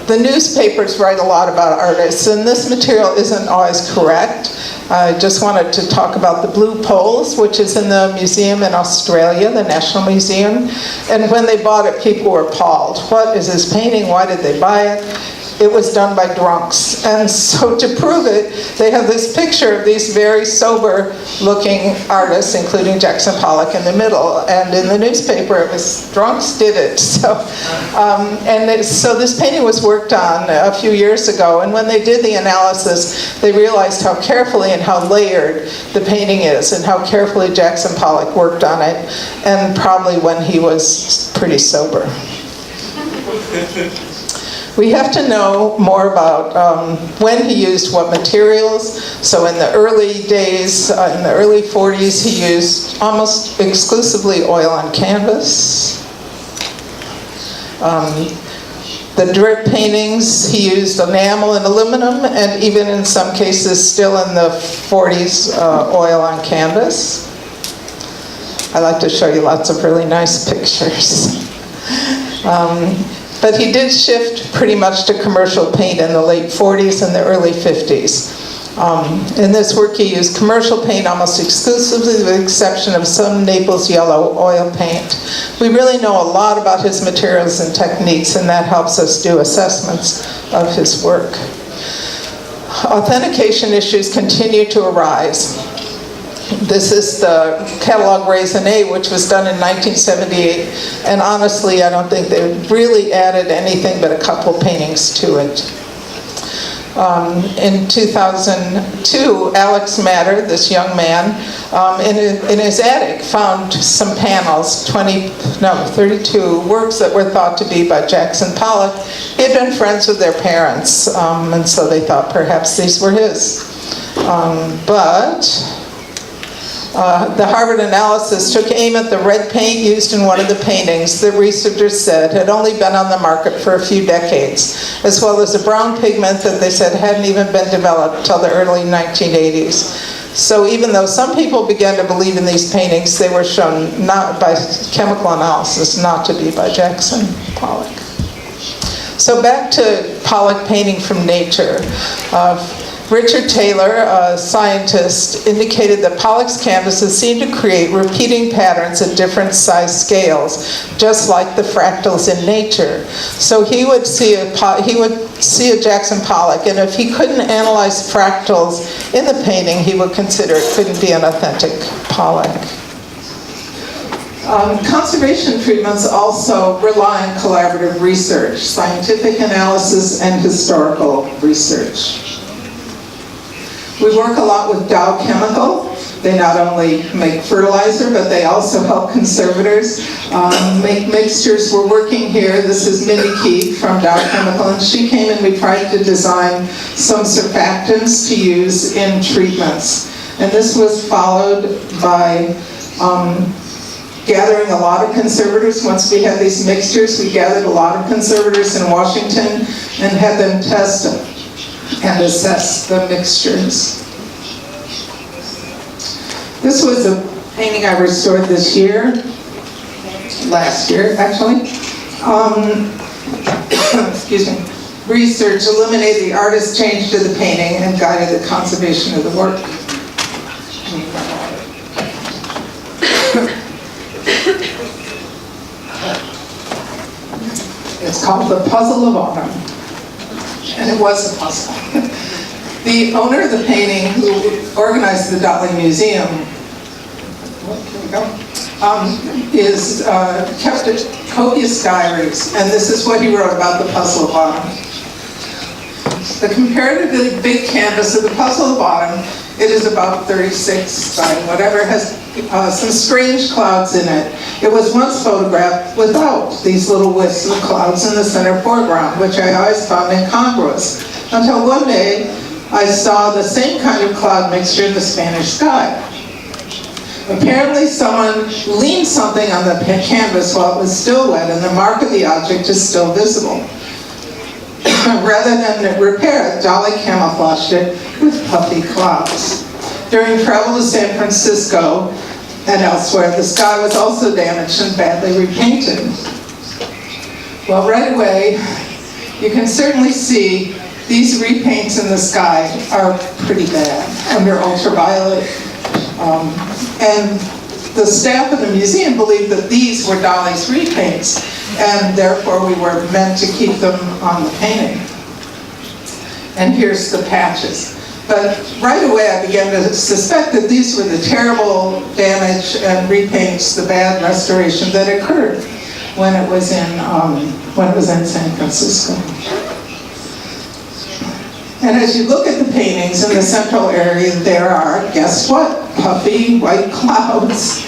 The newspapers write a lot about artists, and this material isn't always correct. I just wanted to talk about the Blue Poles, which is in the museum in Australia, the National Museum. And when they bought it, people were appalled. What is this painting? Why did they buy it? it was done by drunks. And so to prove it, they have this picture of these very sober-looking artists, including Jackson Pollock in the middle. And in the newspaper, it was drunks did it. So, so this painting was worked on a few years ago. And when they did the analysis, they realized how carefully and how layered the painting is, and how carefully Jackson Pollock worked on it, and probably when he was pretty sober. We have to know more about when he used what materials. So in the early days, in the early 40s, he used almost exclusively oil on canvas. The drip paintings, he used enamel and aluminum, and even in some cases, still in the 40s, oil on canvas. I like to show you lots of really nice pictures. But he did shift pretty much to commercial paint in the late 40s and the early 50s. In this work, he used commercial paint almost exclusively, with the exception of some Naples yellow oil paint. We really know a lot about his materials and techniques, and that helps us do assessments of his work. Authentication issues continue to arise. This is the catalog raisonné, which was done in 1978, and honestly, I don't think they really added anything but a couple paintings to it. In 2002, Alex Matter, this young man, in his attic found some panels, 32 works that were thought to be by Jackson Pollock. He had been friends with their parents, and so they thought perhaps these were his. The Harvard analysis took aim at the red paint used in one of the paintings that researchers said had only been on the market for a few decades, as well as a brown pigment that they said hadn't even been developed till the early 1980s. So even though some people began to believe in these paintings, they were shown not by chemical analysis not to be by Jackson Pollock. So back to Pollock painting from nature. Richard Taylor, a scientist, indicated that Pollock's canvases seemed to create repeating patterns at different size scales, just like the fractals in nature. So he would see a Jackson Pollock, and if he couldn't analyze fractals in the painting, he would consider it couldn't be an authentic Pollock. Conservation treatments also rely on collaborative research, scientific analysis, and historical research. We work a lot with Dow Chemical. They not only make fertilizer, but they also help conservators make mixtures. We're working here. This is Mindy Keith from Dow Chemical, and she came and we tried to design some surfactants to use in treatments. And this was followed by gathering a lot of conservators. Once we had these mixtures, we gathered a lot of conservators in Washington and had them test them and assess the mixtures. This was a painting I restored this year, last year actually. Excuse me. Research illuminated the artist's change to the painting and guided the conservation of the work. It's called The Puzzle of Autumn. And it was a puzzle. The owner of the painting, who organized the Dali Museum, kept copious diaries, and this is what he wrote about The Puzzle of Autumn. The comparatively big canvas of The Puzzle of Autumn, it is about 36 by whatever, has some strange clouds in it. It was once photographed without these little wisps of clouds in the center foreground, which I always found incongruous, until one day I saw the same kind of cloud mixture in the Spanish sky. Apparently someone leaned something on the canvas while it was still wet, and the mark of the object is still visible. Rather than repair it, Dali camouflaged it with puffy clouds. During travel to San Francisco and elsewhere, the sky was also damaged and badly repainted. Well, right away, you can certainly see these repaints in the sky are pretty bad under ultraviolet. And the staff of the museum believed that these were Dali's repaints, and therefore we were meant to keep them on the painting. and here's the patches. But right away I began to suspect that these were the terrible damage and repaints, the bad restoration that occurred when it was in San Francisco. And as you look at the paintings in the central area, there are, guess what? Puffy white clouds.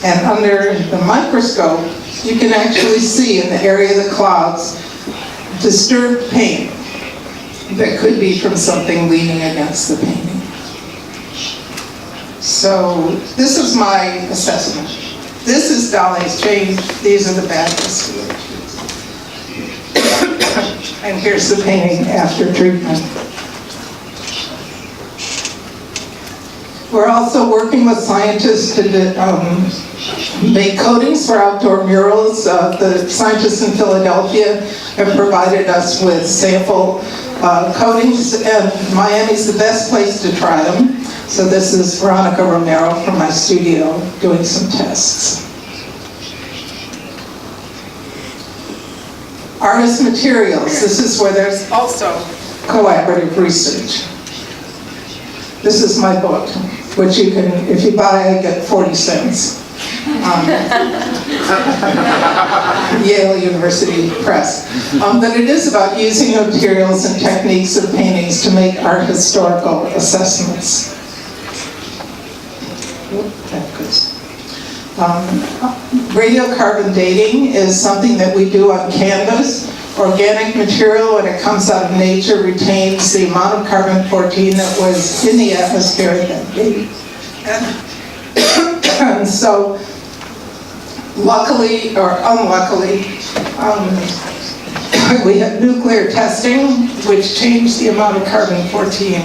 And under the microscope, you can actually see in the area of the clouds disturbed paint that could be from something leaning against the painting. So this is my assessment. This is Dali's change. These are the bad restorations. And here's the painting after treatment. We're also working with scientists to make coatings for outdoor murals. The scientists in Philadelphia have provided us with sample coatings, and Miami's the best place to try them. So this is Veronica Romero from my studio doing some tests. Artist materials. This is where there's also collaborative research. This is my book, which you can, if you buy, I get 40 cents. Yale University Press. But it is about using materials and techniques of paintings to make art historical assessments. Radiocarbon dating is something that we do on canvas. Organic material, when it comes out of nature, retains the amount of carbon-14 that was in the atmosphere at that date. And so, luckily or unluckily, we had nuclear testing, which changed the amount of carbon-14.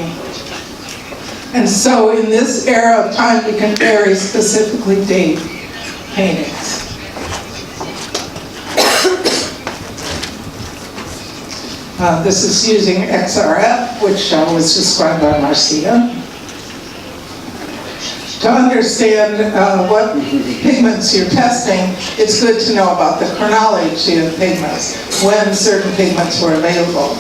And so in this era of time, we can very specifically date paintings. This is using XRF, which was described by Marcia. To understand what pigments you're testing, it's good to know about the chronology of pigments, when certain pigments were available.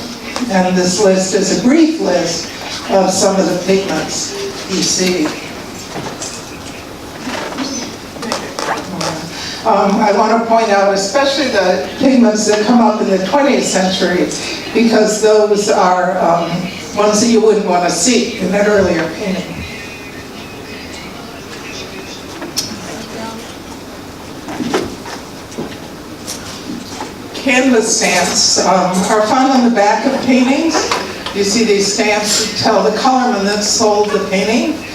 And this list is a brief list of some of the pigments you see. I want to point out especially the pigments that come up in the 20th century, because those are ones that you wouldn't want to see in that earlier painting. Canvas stamps are found on the back of paintings. You see these stamps that tell the colorman that sold the painting.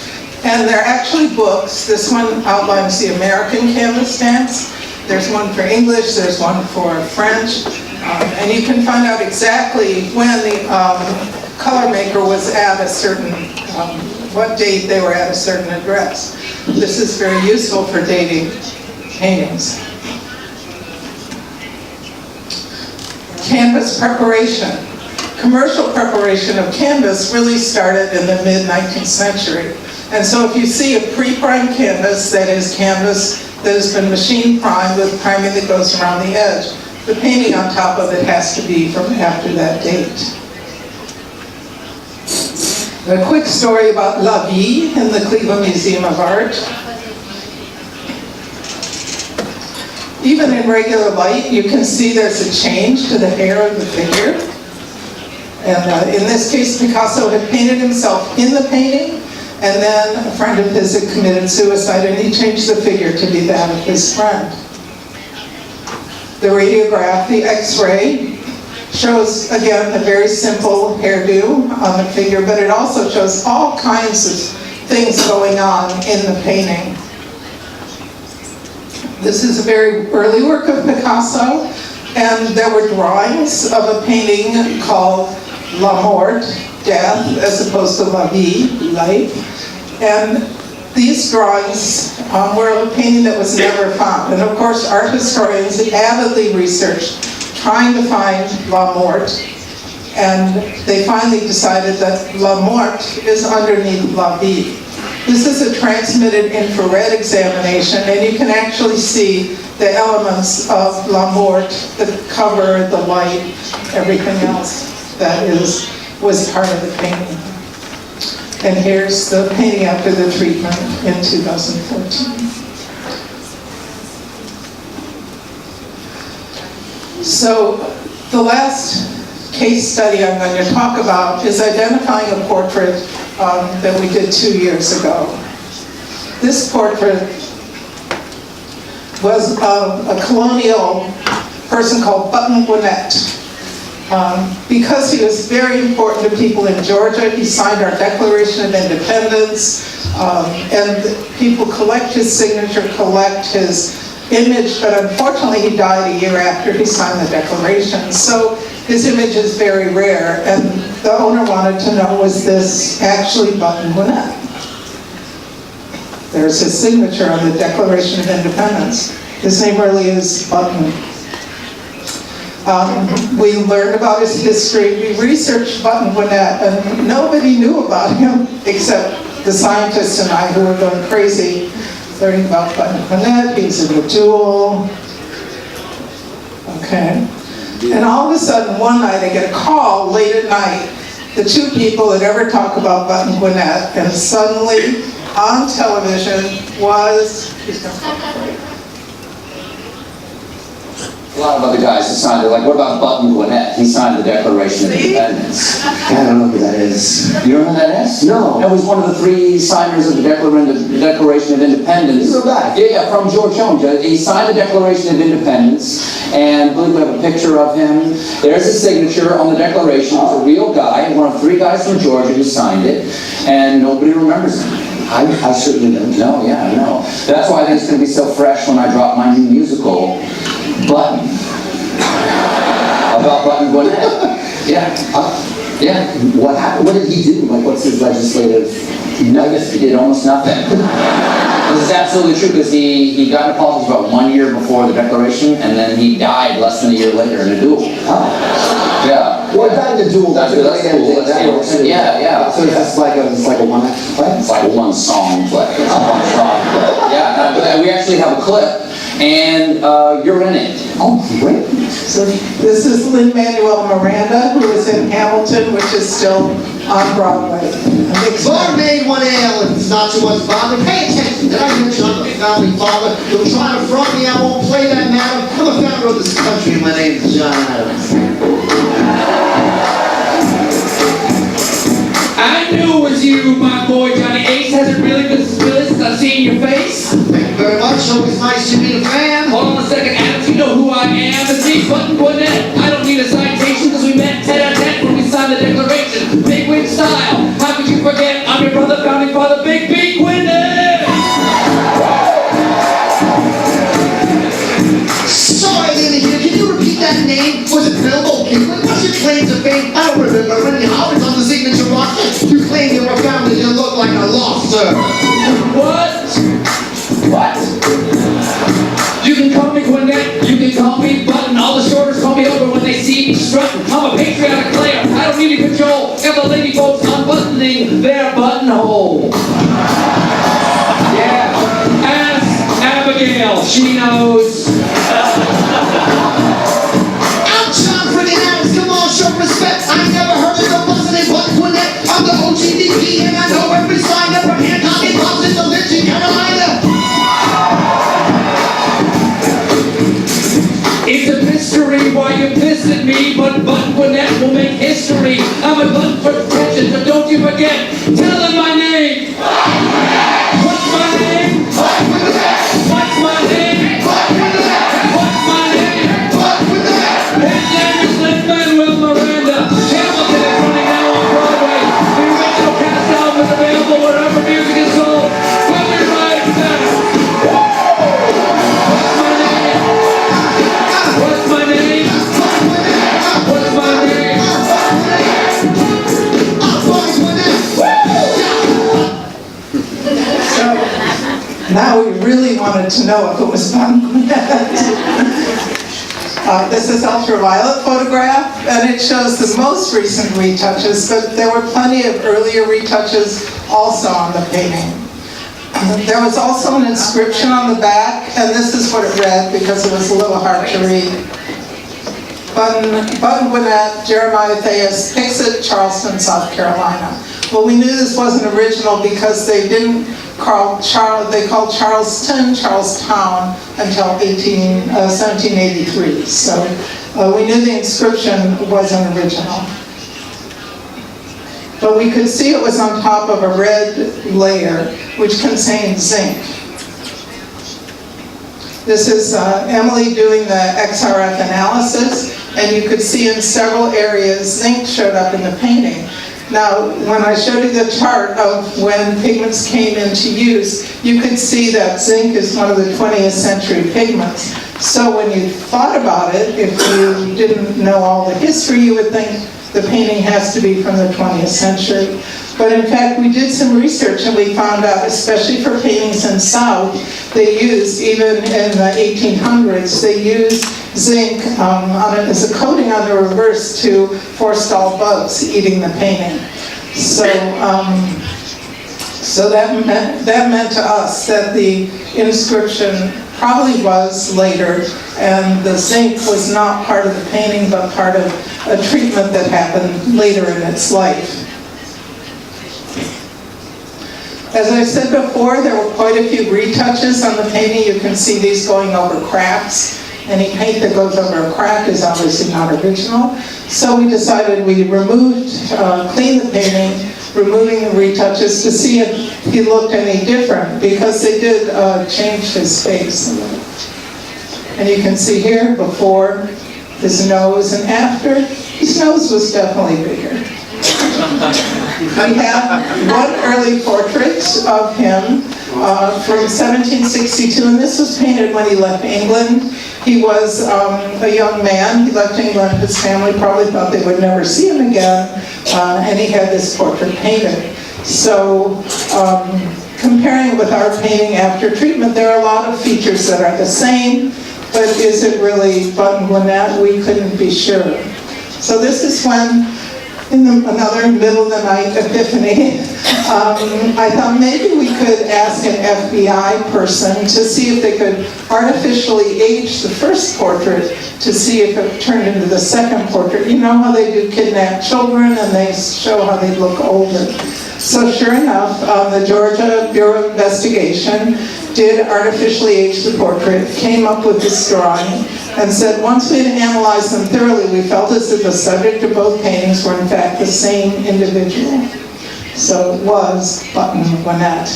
And they're actually books. This one outlines the American canvas stamps. There's one for English, there's one for French. And you can find out exactly when the color maker was at a certain, what date they were at a certain address. This is very useful for dating paintings. Canvas preparation. Commercial preparation of canvas really started in the mid-19th century. And so if you see a pre-primed canvas, that is canvas that has been machine primed with priming that goes around the edge, the painting on top of it has to be from after that date. A quick story about La Vie in the Cleveland Museum of Art. Even in regular light, you can see there's a change to the hair of the figure. And in this case, Picasso had painted himself in the painting, and then a friend of his had committed suicide, and he changed the figure to be that of his friend. The radiograph, the X-ray, shows, again, a very simple hairdo on the figure, but it also shows all kinds of things going on in the painting. This is a very early work of Picasso, and there were drawings of a painting called La Mort, death, as opposed to La Vie, life. And these drawings were of a painting that was never found. And of course, art historians avidly researched, trying to find La Mort, and they finally decided that La Mort is underneath La Vie. This is a transmitted infrared examination, and you can actually see the elements of La Mort, the cover, the light, everything else that is was part of the painting. And here's the painting after the treatment in 2014. So the last case study I'm going to talk about is identifying a portrait that we did 2 years ago. This portrait was a colonial person called Button Gwinnett. Because he was very important to people in Georgia, he signed our Declaration of Independence, and people collect his signature, collect his image, but unfortunately he died a year after he signed the Declaration. So his image is very rare, and the owner wanted to know, was this actually Button Gwinnett? There's his signature on the Declaration of Independence. His name really is Button. We learned about his history. We researched Button Gwinnett, and nobody knew about him except the scientists and I, who were going crazy learning about Button Gwinnett. He's in the Jewel. Okay. And all of a sudden, one night, I get a call late at night. The two people that ever talk about Button Gwinnett, and suddenly on television was, a lot of other guys who signed it, like, what about Button Gwinnett? He signed the Declaration of Independence. I don't know who that is. You don't know who that is? No. That was one of the 3 signers of the Declaration of Independence. You go back. Yeah, from George Jones. He signed the Declaration of Independence, and I believe we have a picture of him. There's his signature on the Declaration. He's a real guy, one of 3 guys from Georgia who signed it, and nobody remembers him. I certainly don't. No, yeah, I know. That's why I think it's going to be so fresh when I drop my new musical, Button. About Button Gwinnett. Yeah. Yeah. What happened? What did he do? Like, what's his legislative? Nothing. He did almost nothing. This is absolutely true, because he got into politics about 1 year before the Declaration, and then he died less than a year later in a duel. Oh. Yeah. Well, died in a duel. That's cool. Yeah, yeah. So it's like a one-act play? It's like a one-song play. It's a one-song play. Yeah, but we actually have a clip, and you're in it. Oh, great. so this is Lin-Manuel Miranda, who is in Hamilton, which is still on Broadway. Barmaid 1L, if it's not too much bother. Pay attention. Did I mention I'm a founding father? You're trying to front me, I won't play that, madam. I'm a founder of this country, and my name is John Adams. I knew it was you, my boy Johnny Ace. Hasn't really been since I've seen your face. Thank you very much. Always nice to meet a fan. Hold on a second, Adams, you know who I am. It's me, Button Gwinnett. I don't need a citation, because we met tete-a-tete when we signed the Declaration. Big wig style. How could you forget? I'm your brother, founding father, Big B. Gwinnett. Sorry, I didn't hear. Can you repeat that name? Was it Bill O'Keefe? What's your claim to fame? I don't remember any Howard's on the signature roster. You claim you were founded, you look like a lost sir. What? What? You can call me Gwinnett, you can call me Button. All the shorters call me over when they see me strutting. I'm a patriotic player, I don't need to control. If the lady folks unbuttoning their buttonhole. Yeah, ask Abigail, she knows. I'm John Freddie Adams. Come on, show respect. I ain't never heard of no bustin' in Button Gwinnett. I'm the OGDP, and I know every sign up from Hancock and Boston to Lynch in Carolina. It's a mystery why you pissed at me, but Button Gwinnett will make history. I'm a button for protection, but don't you forget, tell them my name. What's my name? What's my name? What's my name? His name is Lin-Manuel Miranda. Hamilton is running now on Broadway. The original cast album is available wherever music is sold. We'll be right back. What's my name? What's my name? So now we really wanted to know if it was Button Gwinnett. This is ultraviolet photograph, and it shows the most recent retouches, but there were plenty of earlier retouches also on the painting. There was also an inscription on the back, and this is what it read, because it was a little hard to read. Button Gwinnett, Jeremiah Thayus, Pixet, Charleston, South Carolina. Well, we knew this wasn't original because they didn't call they called Charleston, Charlestown until 1783. So we knew the inscription wasn't original. But we could see it was on top of a red layer which contained zinc. This is Emily doing the XRF analysis, and you could see in several areas zinc showed up in the painting. Now, when I showed you the chart of when pigments came into use, you could see that zinc is one of the 20th century pigments. So when you thought about it, if you didn't know all the history, you would think the painting has to be from the 20th century. But in fact, we did some research and we found out, especially for paintings in South, they used, even in the 1800s, they used zinc as a coating on the reverse to forestall bugs eating the painting. So, so that meant to us that the inscription probably was later, and the zinc was not part of the painting, but part of a treatment that happened later in its life. As I said before, there were quite a few retouches on the painting. You can see these going over cracks. Any paint that goes over a crack is obviously not original. So we decided we cleaned the painting, removing the retouches to see if he looked any different, because they did change his face. And you can see here before his nose and after. His nose was definitely bigger. We have one early portrait of him from 1762, and this was painted when he left England. He was a young man. He left England. His family probably thought they would never see him again, and he had this portrait painted. So comparing with our painting after treatment, there are a lot of features that are the same, but is it really Button Gwinnett? We couldn't be sure. So this is when, in another middle of the night epiphany, I thought maybe we could ask an FBI person to see if they could artificially age the first portrait to see if it turned into the second portrait. You know how they do kidnap children and they show how they look older. So sure enough, the Georgia Bureau of Investigation did artificially age the portrait, came up with this drawing, and said once we had analyzed them thoroughly, we felt as if the subject of both paintings were in fact the same individual. So it was Button Gwinnett.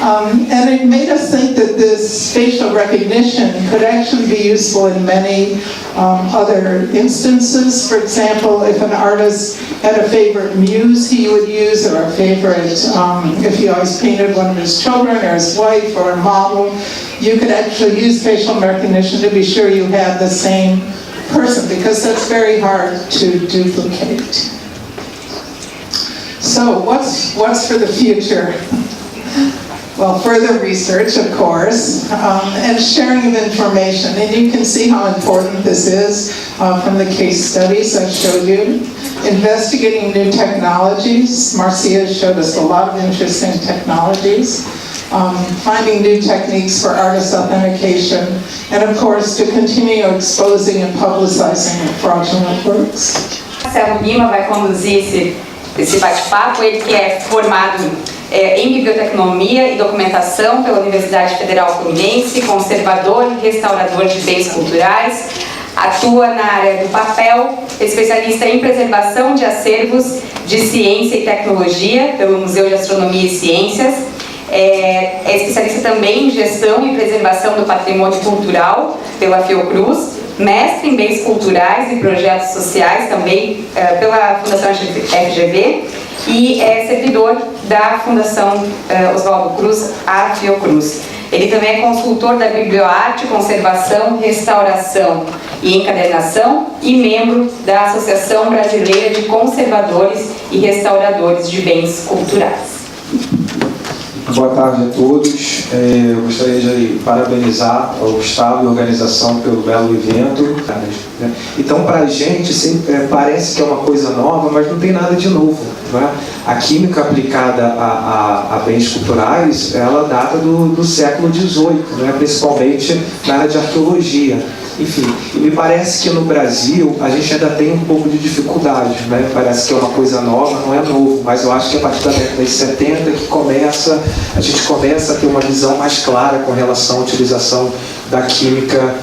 And it made us think that this facial recognition could actually be useful in many other instances. For example, if an artist had a favorite muse he would use, or a favorite, if he always painted one of his children or his wife or a model, you could actually use facial recognition to be sure you had the same person, because that's very hard to duplicate. So what's for the future? Well, further research, of course, and sharing of information. And you can see how important this is from the case studies I showed you. Investigating new technologies. Marcia showed us a lot of interesting technologies. Finding new techniques for artist authentication. And of course, to continue exposing and publicizing fraudulent works. Marcelo Lima vai conduzir esse bate-papo, ele que é formado em biblioteconomia e documentação pela Universidade Federal Fluminense, conservador e restaurador de bens culturais, atua na área do papel, especialista em preservação de acervos de ciência e tecnologia pelo Museu de Astronomia e Ciências, é especialista também em gestão e preservação do patrimônio cultural pela Fiocruz, mestre em bens culturais e projetos sociais também pela Fundação FGV e é servidor da Fundação Oswaldo Cruz, a Fiocruz. Ele também é consultor da Biblioarte, Conservação, Restauração e Encadernação e membro da Associação Brasileira de Conservadores e Restauradores de Bens Culturais. Boa tarde a todos. Eu gostaria de parabenizar o Gustavo e a organização pelo belo evento. Então, para a gente, parece que é uma coisa nova, mas não tem nada de novo. Né? A química aplicada a bens culturais, ela data do século XVIII, né? Principalmente na área de arqueologia. enfim. E me parece que no Brasil a gente ainda tem um pouco de dificuldade, né? Parece que é uma coisa nova, não é novo, mas eu acho que a partir da década de 70 que a gente começa a ter uma visão mais clara com relação à utilização da química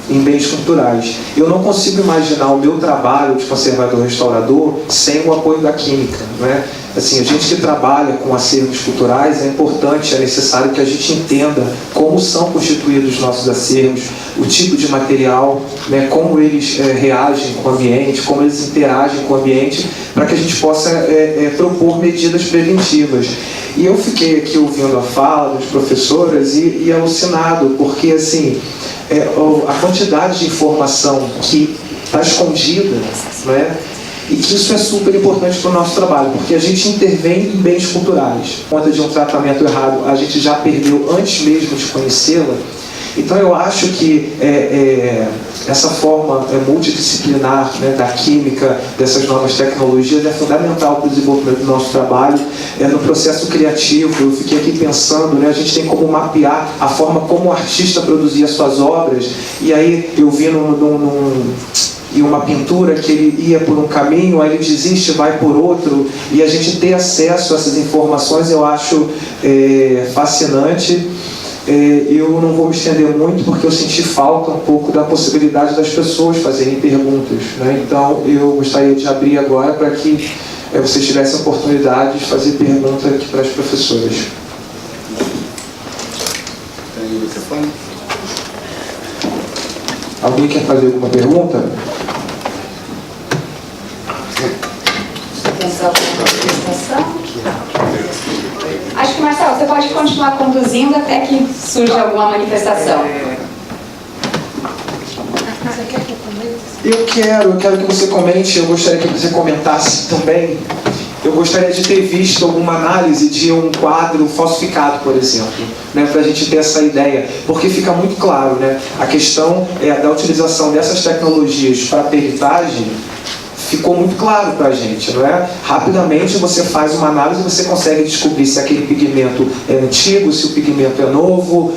em bens culturais. Eu não consigo imaginar o meu trabalho de conservador-restaurador sem o apoio da química, né? Assim, a gente que trabalha com acervos culturais, é importante, é necessário que a gente entenda como são constituídos os nossos acervos, o tipo de material, né, como eles reagem com o ambiente, como eles interagem com o ambiente, para que a gente possa propor medidas preventivas. E eu fiquei aqui ouvindo a fala das professoras e alucinado, porque assim, a quantidade de informação que está escondida, né? E que isso é super importante para o nosso trabalho, porque a gente intervém em bens culturais. Por conta de um tratamento errado, a gente já perdeu antes mesmo de conhecê-la. Então eu acho que essa forma multidisciplinar, né, da química, dessas novas tecnologias, é fundamental para o desenvolvimento do nosso trabalho. No processo criativo, eu fiquei aqui pensando, né, a gente tem como mapear a forma como o artista produzia suas obras, e aí eu vi e uma pintura que ele ia por um caminho, aí ele desiste, vai por outro, e a gente ter acesso a essas informações eu acho fascinante. Eu não vou me estender muito porque eu senti falta um pouco da possibilidade das pessoas fazerem perguntas, né? Então eu gostaria de abrir agora para que vocês tivessem a oportunidade de fazer perguntas aqui para as professoras. Alguém quer fazer alguma pergunta? Acho que, Marcelo, você pode continuar conduzindo até que surja alguma manifestação. Eu quero que você comente, eu gostaria que você comentasse também. Eu gostaria de ter visto alguma análise de um quadro falsificado, por exemplo, né, para a gente ter essa ideia, porque fica muito claro, né, a questão da utilização dessas tecnologias para peritagem. Ficou muito claro para a gente, não é? Rapidamente você faz uma análise e você consegue descobrir se aquele pigmento é antigo, se o pigmento é novo,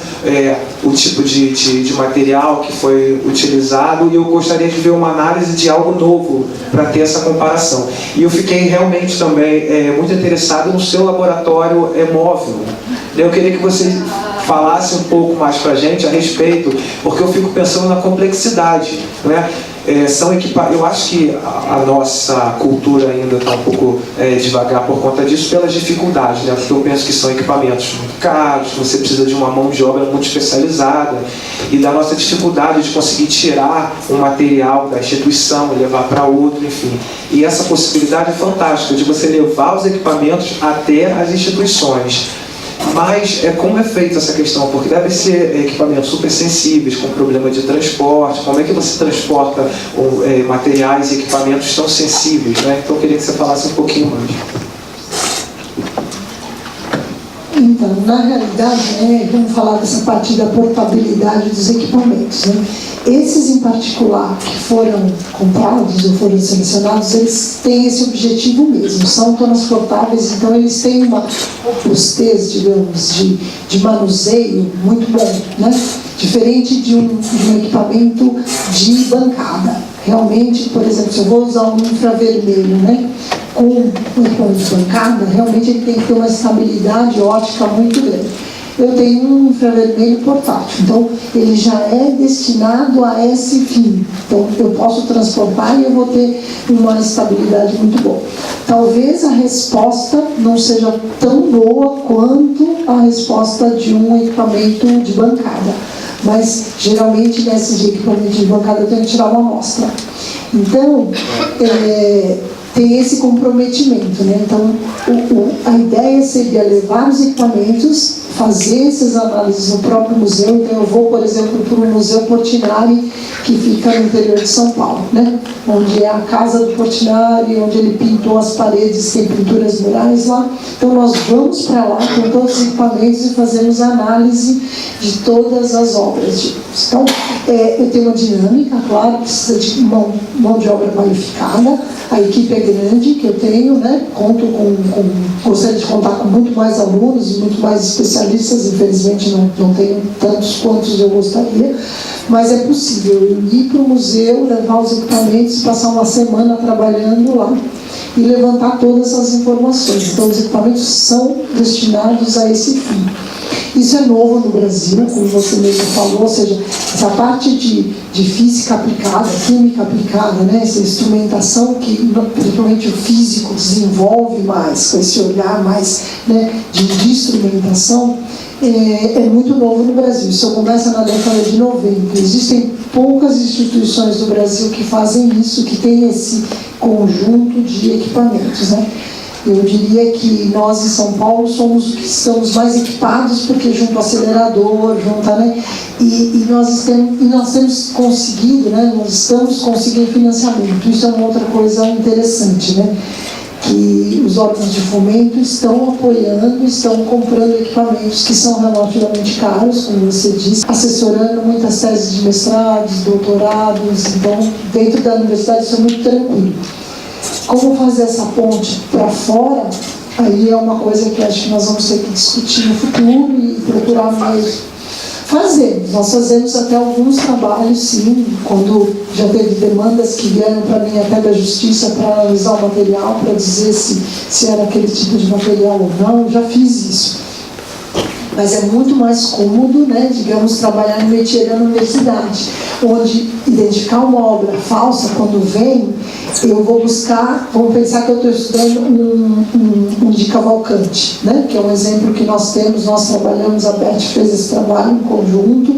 o tipo de material que foi utilizado, e eu gostaria de ver uma análise de algo novo para ter essa comparação. E eu fiquei realmente também muito interessado no seu laboratório móvel. Eu queria que você falasse um pouco mais para a gente a respeito, porque eu fico pensando na complexidade, não é? Eu acho que a nossa cultura ainda está um pouco devagar por conta disso, pelas dificuldades, né? Porque eu penso que são equipamentos muito caros, você precisa de uma mão de obra muito especializada, e da nossa dificuldade de conseguir tirar um material da instituição e levar para outro, enfim. E essa possibilidade é fantástica, de você levar os equipamentos até as instituições. Mas como é feita essa questão? Porque deve ser equipamentos super sensíveis, com problema de transporte. Como é que você transporta materiais e equipamentos tão sensíveis, né? Então eu queria que você falasse um pouquinho mais. Então, na realidade, vamos falar dessa parte da portabilidade dos equipamentos, né? Esses em particular que foram comprados ou foram selecionados, eles têm esse objetivo mesmo, são transportáveis, então eles têm uma robustez, digamos, de manuseio muito bom, né? Diferente de um equipamento de bancada. Realmente, por exemplo, se eu vou usar um infravermelho, né, com um equipamento de bancada, realmente ele tem que ter uma estabilidade ótica muito grande. Eu tenho um infravermelho portátil, então ele já é destinado a esse fim. Então eu posso transportar e eu vou ter uma estabilidade muito boa. Talvez a resposta não seja tão boa quanto a resposta de um equipamento de bancada, mas geralmente nesses equipamentos de bancada eu tenho que tirar uma amostra. Então, tem esse comprometimento, né? Então, a ideia seria levar os equipamentos, fazer essas análises no próprio museu. Então, eu vou, por exemplo, para o Museu Portinari, que fica no interior de São Paulo, né? Onde é a casa do Portinari, onde ele pintou as paredes, tem pinturas murais lá. Então, nós vamos para lá com todos os equipamentos e fazemos análise de todas as obras, digamos. Então, eu tenho uma dinâmica, claro, precisa de mão de obra qualificada. A equipe é grande que eu tenho, né? Gostaria de contar com muito mais alunos e muito mais especialistas especialistas, infelizmente não tenho tantos quantos eu gostaria, mas é possível eu ir para o museu, levar os equipamentos e passar uma semana trabalhando lá e levantar todas as informações. Então, os equipamentos são destinados a esse fim. Isso é novo no Brasil, como você mesmo falou, ou seja, essa parte de física aplicada, química aplicada, né, essa instrumentação que, principalmente o físico, desenvolve mais, com esse olhar mais, né, de instrumentação, é muito novo no Brasil. Isso começa na década de 90. Existem poucas instituições do Brasil que fazem isso, que têm esse conjunto de equipamentos, né? Eu diria que nós em São Paulo somos os que estamos mais equipados, porque junto ao acelerador, né? E nós temos conseguido, né? Nós estamos conseguindo financiamento. Isso é uma outra coisa interessante, né? Que os órgãos de fomento estão apoiando, estão comprando equipamentos que são relativamente caros, como você disse, assessorando muitas teses de mestrados, doutorados. Então, dentro da universidade isso é muito tranquilo. Como fazer essa ponte para fora, aí é uma coisa que acho que nós vamos ter que discutir no futuro e procurar mais fazer. Nós fazemos até alguns trabalhos, sim, quando já teve demandas que vieram para mim até da justiça para analisar o material, para dizer se era aquele tipo de material ou não, eu já fiz isso. Mas é muito mais cômodo, né, digamos, trabalhar no métier da universidade, onde identificar uma obra falsa, quando vem, eu vou buscar, vamos pensar que eu estou estudando um de Cavalcante, né, que é um exemplo que nós temos, nós trabalhamos, a Beth fez esse trabalho em conjunto,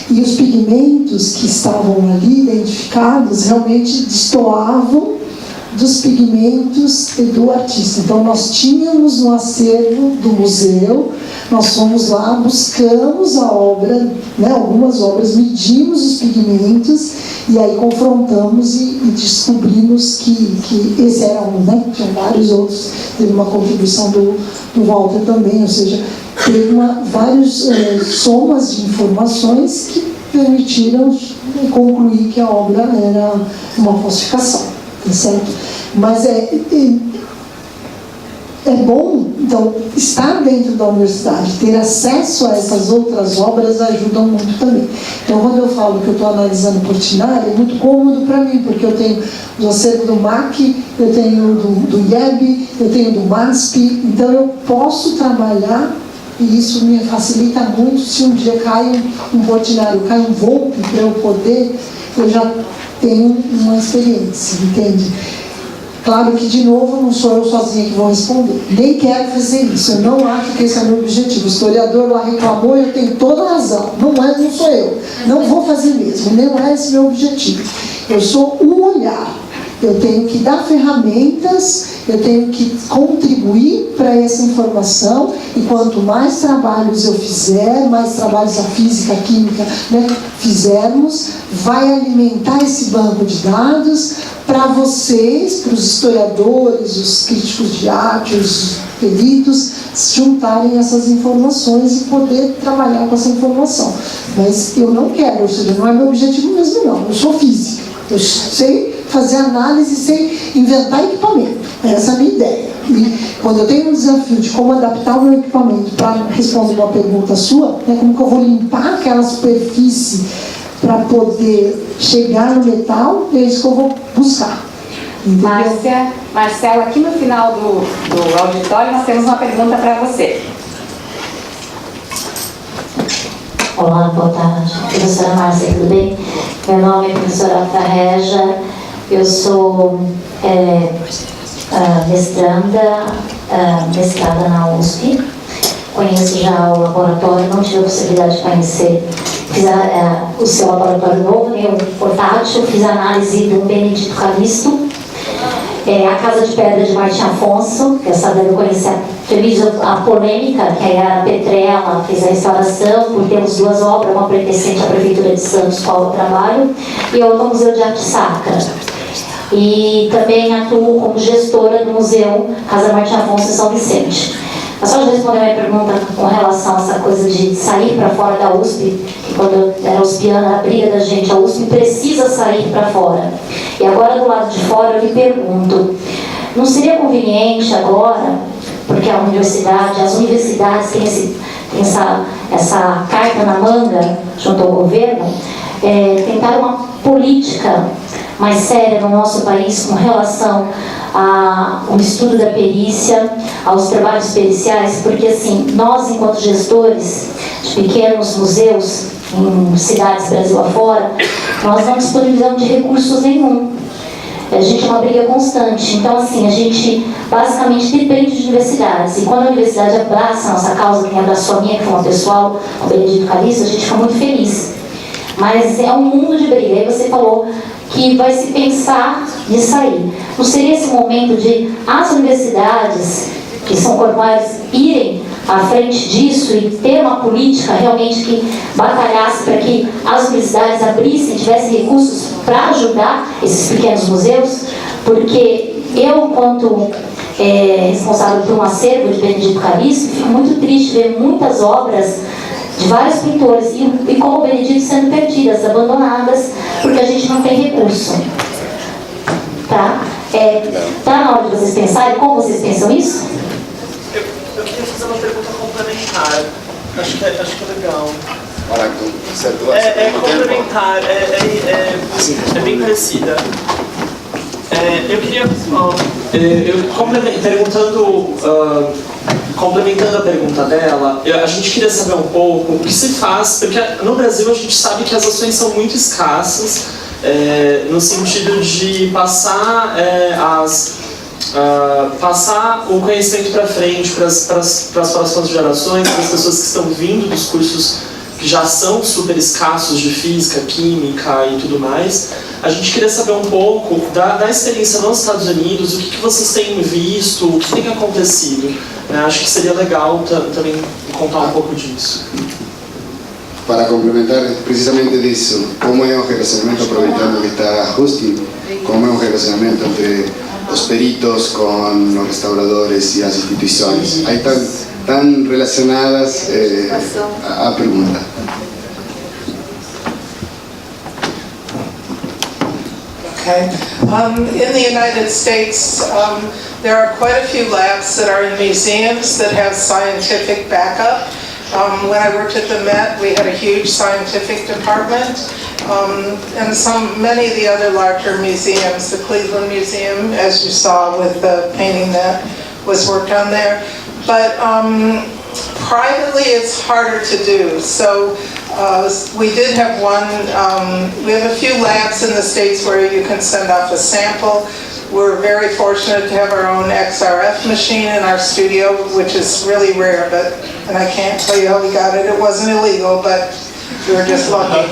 e os pigmentos que estavam ali identificados realmente destoavam dos pigmentos do artista. Então, nós tínhamos no acervo do museu, nós fomos lá, buscamos a obra, né, algumas obras, medimos os pigmentos e aí confrontamos e descobrimos que esse era um, né, tinha vários outros, teve uma contribuição do Walter também, ou seja, teve várias somas de informações que permitiram concluir que a obra era uma falsificação. Certo? Mas é bom, então, estar dentro da universidade, ter acesso a essas outras obras ajudam muito também. Então, quando eu falo que eu estou analisando Portinari, é muito cômodo para mim, porque eu tenho o acervo do MAC, eu tenho do IEB, eu tenho do MASP, então eu posso trabalhar, e isso me facilita muito. Se um dia cai um Portinari, cai um Volpe, para eu poder, eu já tenho uma experiência, entende? Claro que, de novo, não sou eu sozinha que vou responder. Nem quero fazer isso. Eu não acho que esse é o meu objetivo. O historiador lá reclamou e eu tenho toda a razão. Não sou eu. Não vou fazer mesmo. Não é esse meu objetivo. Eu sou um olhar. Eu tenho que dar ferramentas, eu tenho que contribuir para essa informação, e quanto mais trabalhos eu fizer, mais trabalhos a física, a química, né, fizermos, vai alimentar esse banco de dados para vocês, para os historiadores, os críticos de arte, os peritos, juntarem essas informações e poder trabalhar com essa informação. Mas eu não quero, ou seja, não é meu objetivo mesmo não, eu sou física, eu sei fazer análise, sei inventar equipamento, essa é a minha ideia. E quando eu tenho um desafio de como adaptar o meu equipamento para responder uma pergunta sua, né, como que eu vou limpar aquela superfície para poder chegar no metal, é isso que eu vou buscar. Marcela, aqui no final do auditório nós temos uma pergunta para você. Olá, boa tarde. Professora Márcia, tudo bem? Meu nome é professora Alta, eu sou mestrada na USP, conheço já o laboratório, não tive a possibilidade de conhecer, fiz o seu laboratório novo, meu portátil, fiz a análise do Benedito Calixto, a Casa de Pedra de Martim Afonso, que eu sabia conhecer, fiz a polêmica, que é a Petrella fez a restauração, porque temos duas obras, uma pertencente à Prefeitura de Santos, qual eu trabalho, e outra ao Museu de Arte Sacra. E também atuo como gestora do Museu Casa Martim Afonso em São Vicente. A senhora respondeu a minha pergunta com relação a essa coisa de sair para fora da USP, que quando eu era uspiana, a briga da gente, a USP precisa sair para fora. E agora, do lado de fora, eu lhe pergunto, não seria conveniente agora, porque a universidade, as universidades têm tem essa carta na manga junto ao governo, tentar uma política mais séria no nosso país com relação ao estudo da perícia, aos trabalhos periciais, porque assim, nós enquanto gestores de pequenos museus em cidades Brasil afora, nós não disponibilizamos de recursos nenhum. A gente é uma briga constante. Então, assim, a gente basicamente depende de universidades. E quando a universidade abraça a nossa causa, quem abraçou a minha, que foi uma pessoal, o Benedito Calixto, a gente fica muito feliz. Mas é um mundo de briga. Aí você falou que vai se pensar nisso aí. Não seria esse momento de as universidades, que são corporais, irem à frente disso e ter uma política realmente que batalhasse para que as universidades abrissem, tivessem recursos para ajudar esses pequenos museus? Porque eu, enquanto responsável por um acervo de Benedito Calixto, fico muito triste ver muitas obras de vários pintores e como o Benedito sendo perdidas, abandonadas, porque a gente não tem recurso. Tá? Tá na hora de vocês pensarem como vocês pensam isso? Eu queria fazer uma pergunta complementar. Acho que é legal. É complementar, é bem parecida. Eu queria, complementando a pergunta dela, a gente queria saber um pouco o que se faz, porque no Brasil a gente sabe que as ações são muito escassas, no sentido de passar passar o conhecimento para frente, para as próximas gerações, para as pessoas que estão vindo dos cursos que já são super escassos de física, química e tudo mais. A gente queria saber um pouco da experiência nos Estados Unidos, o que vocês têm visto, o que tem acontecido. Acho que seria legal também contar um pouco disso. Para complementar precisamente disso, como é o relacionamento, aproveitando que está Justin, como é o relacionamento entre os peritos com os restauradores e as instituições. Aí estão relacionadas a pergunta. Okay. In the United States, there are quite a few labs that are in museums that have scientific backup. When I worked at the Met, we had a huge scientific department, and many of the other larger museums, the Cleveland Museum, as you saw with the painting that was worked on there. But privately, it's harder to do. So we did have we have a few labs in the States where you can send off a sample. We're very fortunate to have our own XRF machine in our studio, which is really rare, and I can't tell you how we got it. It wasn't illegal, but we were just lucky.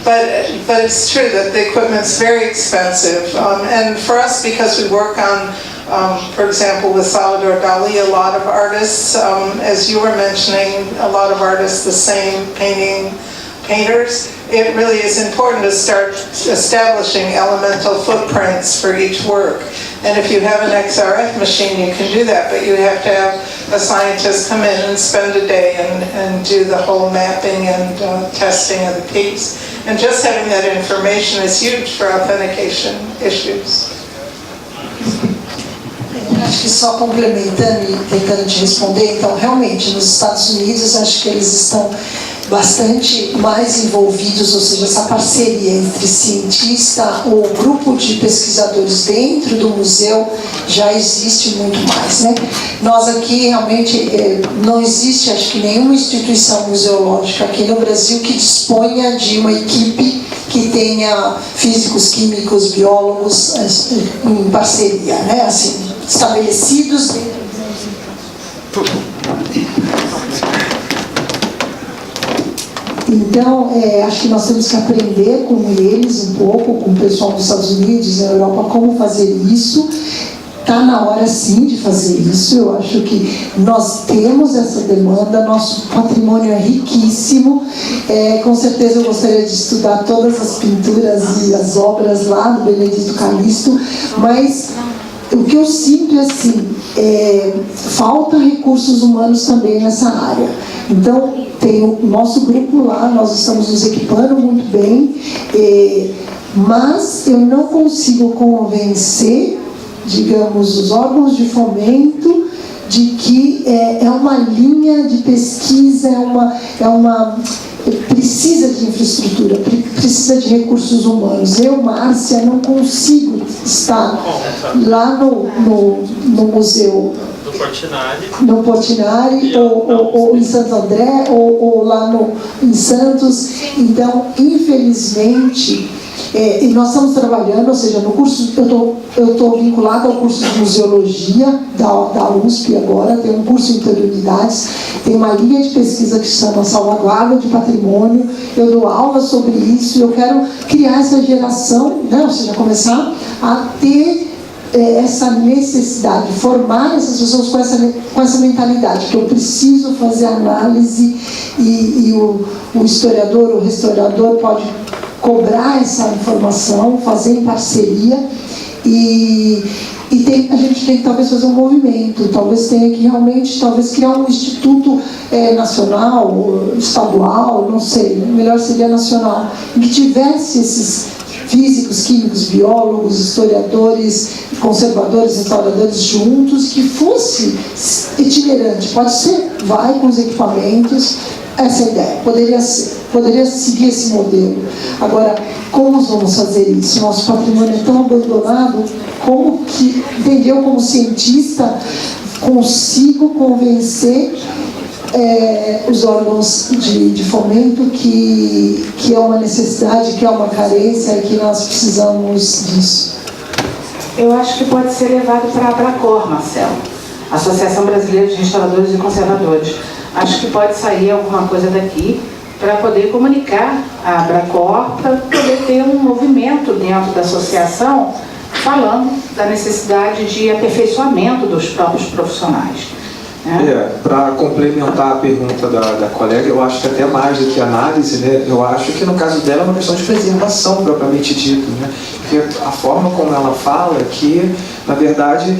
But it's true that the equipment's very expensive. And for us, because we work on, for example, with Salvador Dali, a lot of artists, as you were mentioning, a lot of artists, the same painters, it really is important to start establishing elemental footprints for each work. And if you have an XRF machine, you can do that, but you have to have a scientist come in and spend a day and do the whole mapping and testing of the piece. And just having that information is huge for authentication issues. Acho que só complementando e tentando te responder, então realmente nos Estados Unidos acho que eles estão bastante mais envolvidos, ou seja, essa parceria entre cientista ou grupo de pesquisadores dentro do museu já existe muito mais, né? Nós aqui realmente não existe, acho que nenhuma instituição museológica aqui no Brasil que disponha de uma equipe que tenha físicos, químicos, biólogos em parceria, né? Assim, estabelecidos dentro do Então, acho que nós temos que aprender com eles um pouco, com o pessoal dos Estados Unidos, na Europa, como fazer isso. Está na hora, sim, de fazer isso. Eu acho que nós temos essa demanda, nosso patrimônio é riquíssimo. Com certeza eu gostaria de estudar todas as pinturas e as obras lá do Benedito Calixto, mas o que eu sinto é assim, falta recursos humanos também nessa área. Então, tem o nosso grupo lá, nós estamos nos equipando muito bem, mas eu não consigo convencer, digamos, os órgãos de fomento de que é uma linha de pesquisa, precisa de infraestrutura, precisa de recursos humanos. Eu, Márcia, não consigo estar lá no museu no Portinari, ou em Santo André, ou lá em Santos. Então, infelizmente, e nós estamos trabalhando, ou seja, no curso, eu estou vinculada ao curso de museologia da USP agora, tem um curso interunidades, tem uma linha de pesquisa que se chama Salvaguarda de Patrimônio, eu dou aula sobre isso, eu quero criar essa geração, né, ou seja, começar a ter essa necessidade, formar essas pessoas com essa mentalidade, que eu preciso fazer análise e o historiador, o restaurador pode cobrar essa informação, fazer em parceria e a gente tem que talvez fazer um movimento, talvez tenha que realmente criar um instituto nacional, estadual, não sei, melhor seria nacional, que tivesse esses físicos, químicos, biólogos, historiadores, conservadores, restauradores juntos, que fosse itinerante, pode ser, vai com os equipamentos, essa é a ideia, poderia seguir esse modelo. Agora, como nós vamos fazer isso? Nosso patrimônio é tão abandonado, entendeu? Como cientista, consigo convencer os órgãos de fomento que é uma necessidade, que é uma carência e que nós precisamos disso. Eu acho que pode ser levado para a Abracor, Marcelo, Associação Brasileira de Restauradores e Conservadores. Acho que pode sair alguma coisa daqui para poder comunicar a Abracor, para poder ter um movimento dentro da associação falando da necessidade de aperfeiçoamento dos próprios profissionais. Para complementar a pergunta da colega, eu acho que até mais do que análise, né, eu acho que no caso dela é uma questão de preservação propriamente dito, né, porque a forma como ela fala que, na verdade,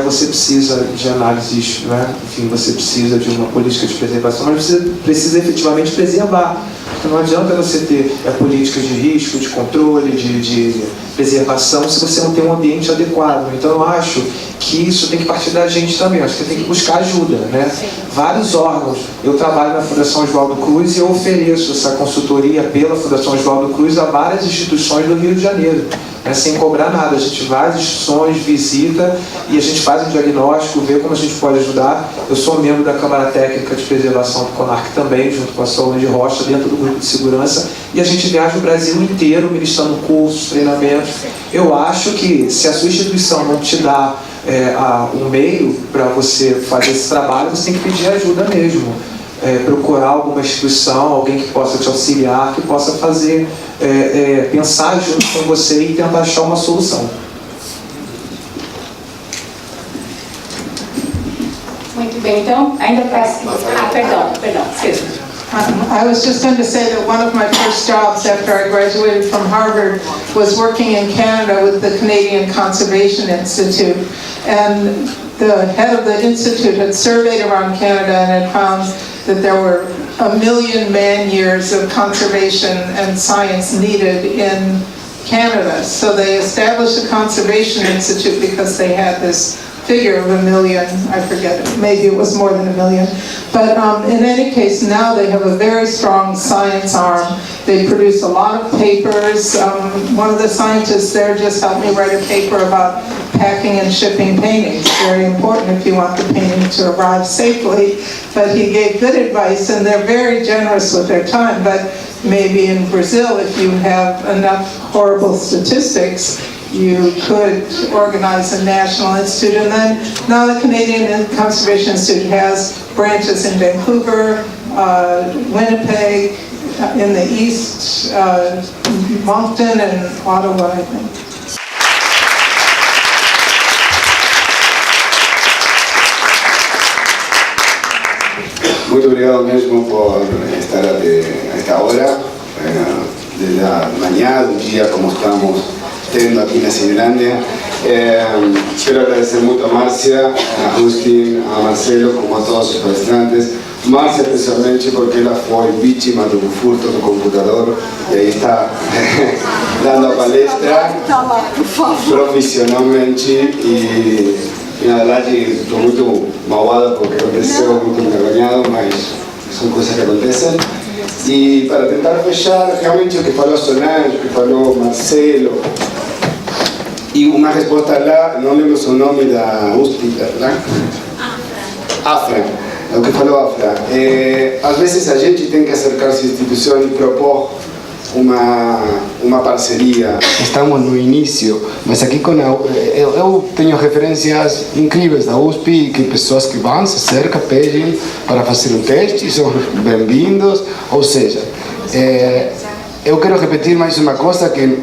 você precisa de análises, né, enfim, você precisa de uma política de preservação, mas você precisa efetivamente preservar, porque não adianta você ter políticas de risco, de controle, de preservação, se você não tem um ambiente adequado. Então eu acho que isso tem que partir da gente também, acho que você tem que buscar ajuda, né? Vários órgãos, eu trabalho na Fundação Oswaldo Cruz e eu ofereço essa consultoria pela Fundação Oswaldo Cruz a várias instituições do Rio de Janeiro, né? Sem cobrar nada, a gente vai às instituições, visita e a gente faz um diagnóstico, vê como a gente pode ajudar. Eu sou membro da Câmara Técnica de Preservação do CONARC também, junto com a Solange Rocha, dentro do grupo de segurança, e a gente viaja o Brasil inteiro ministrando cursos, treinamentos. Eu acho que se a sua instituição não te dá um meio para você fazer esse trabalho, você tem que pedir ajuda mesmo. Procurar alguma instituição, alguém que possa te auxiliar, que possa fazer, pensar junto com você e tentar achar uma solução. Muito bem, então, ainda para... perdão, esqueça. I was just going to say that one of my first jobs after I graduated from Harvard was working in Canada with the Canadian Conservation Institute. And the head of the institute had surveyed around Canada and had found that there were 1 million man-years of conservation and science needed in Canada. So they established a conservation institute because they had this figure of 1 million, I forget, maybe it was more than 1 million. But in any case, now they have a very strong science arm. They produce a lot of papers. One of the scientists there just helped me write a paper about packing and shipping paintings. Very important if you want the painting to arrive safely. But he gave good advice, and they're very generous with their time. But maybe in Brazil, if you have enough horrible statistics, you could organize a national institute. And then now the Canadian Conservation Institute has branches in Vancouver, Winnipeg, in the east, Moncton and Ottawa, I think. Muito obrigado mesmo por estar a esta hora, de la mañana, un día como estamos teniendo aquí en Cinelândia. Quiero agradecer mucho a Marcia, a Agustín, a Marcelo, como a todos los palestrantes. Marcia especialmente porque ella fue víctima de un furto de computador y ahí está dando palestra profissionalmente y na verdade verdade, estou muito magoada porque aconteceu, muito envergonhado, mas são coisas que acontecem. E para tentar fechar, realmente o que falou Solange, o que falou Marcelo, e uma resposta lá, não lembro o seu nome da USP, né? Afra, é o que falou Afra. Às vezes a gente tem que acercar-se à instituição e propor uma parceria. Estamos no início, mas aqui eu tenho referências incríveis da USP, que pessoas que vão, se acercam, pedem para fazer um teste, são bem-vindos. Ou seja, eu quero repetir mais uma coisa, que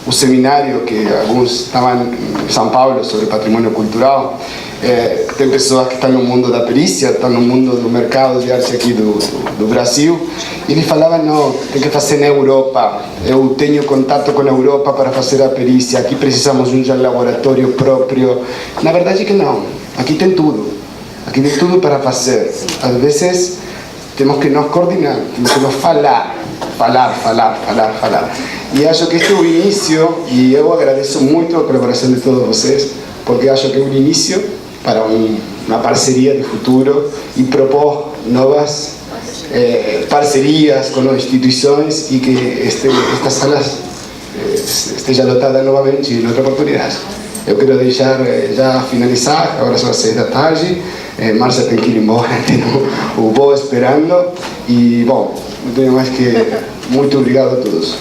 o seminário que alguns estavam em São Paulo sobre patrimônio cultural, tem pessoas que estão no mundo da perícia, estão no mundo do mercado de arte aqui do Brasil, e eles falavam, não, tem que fazer na Europa, eu tenho contato com a Europa para fazer a perícia, aqui precisamos de um laboratório próprio. Na verdade que não, aqui tem tudo para fazer. Às vezes temos que nos coordinar, temos que nos falar. E acho que este é o início, e eu agradeço muito a colaboração de todos vocês, porque acho que é um início para uma parceria de futuro e propor novas parcerias com instituições, e que esta sala esteja lotada novamente em outra oportunidade. Eu quero deixar, já finalizar, agora são as 6 da tarde, Márcia tem que ir embora, tem o voo esperando, e bom, não tenho mais que... Muito obrigado a todos.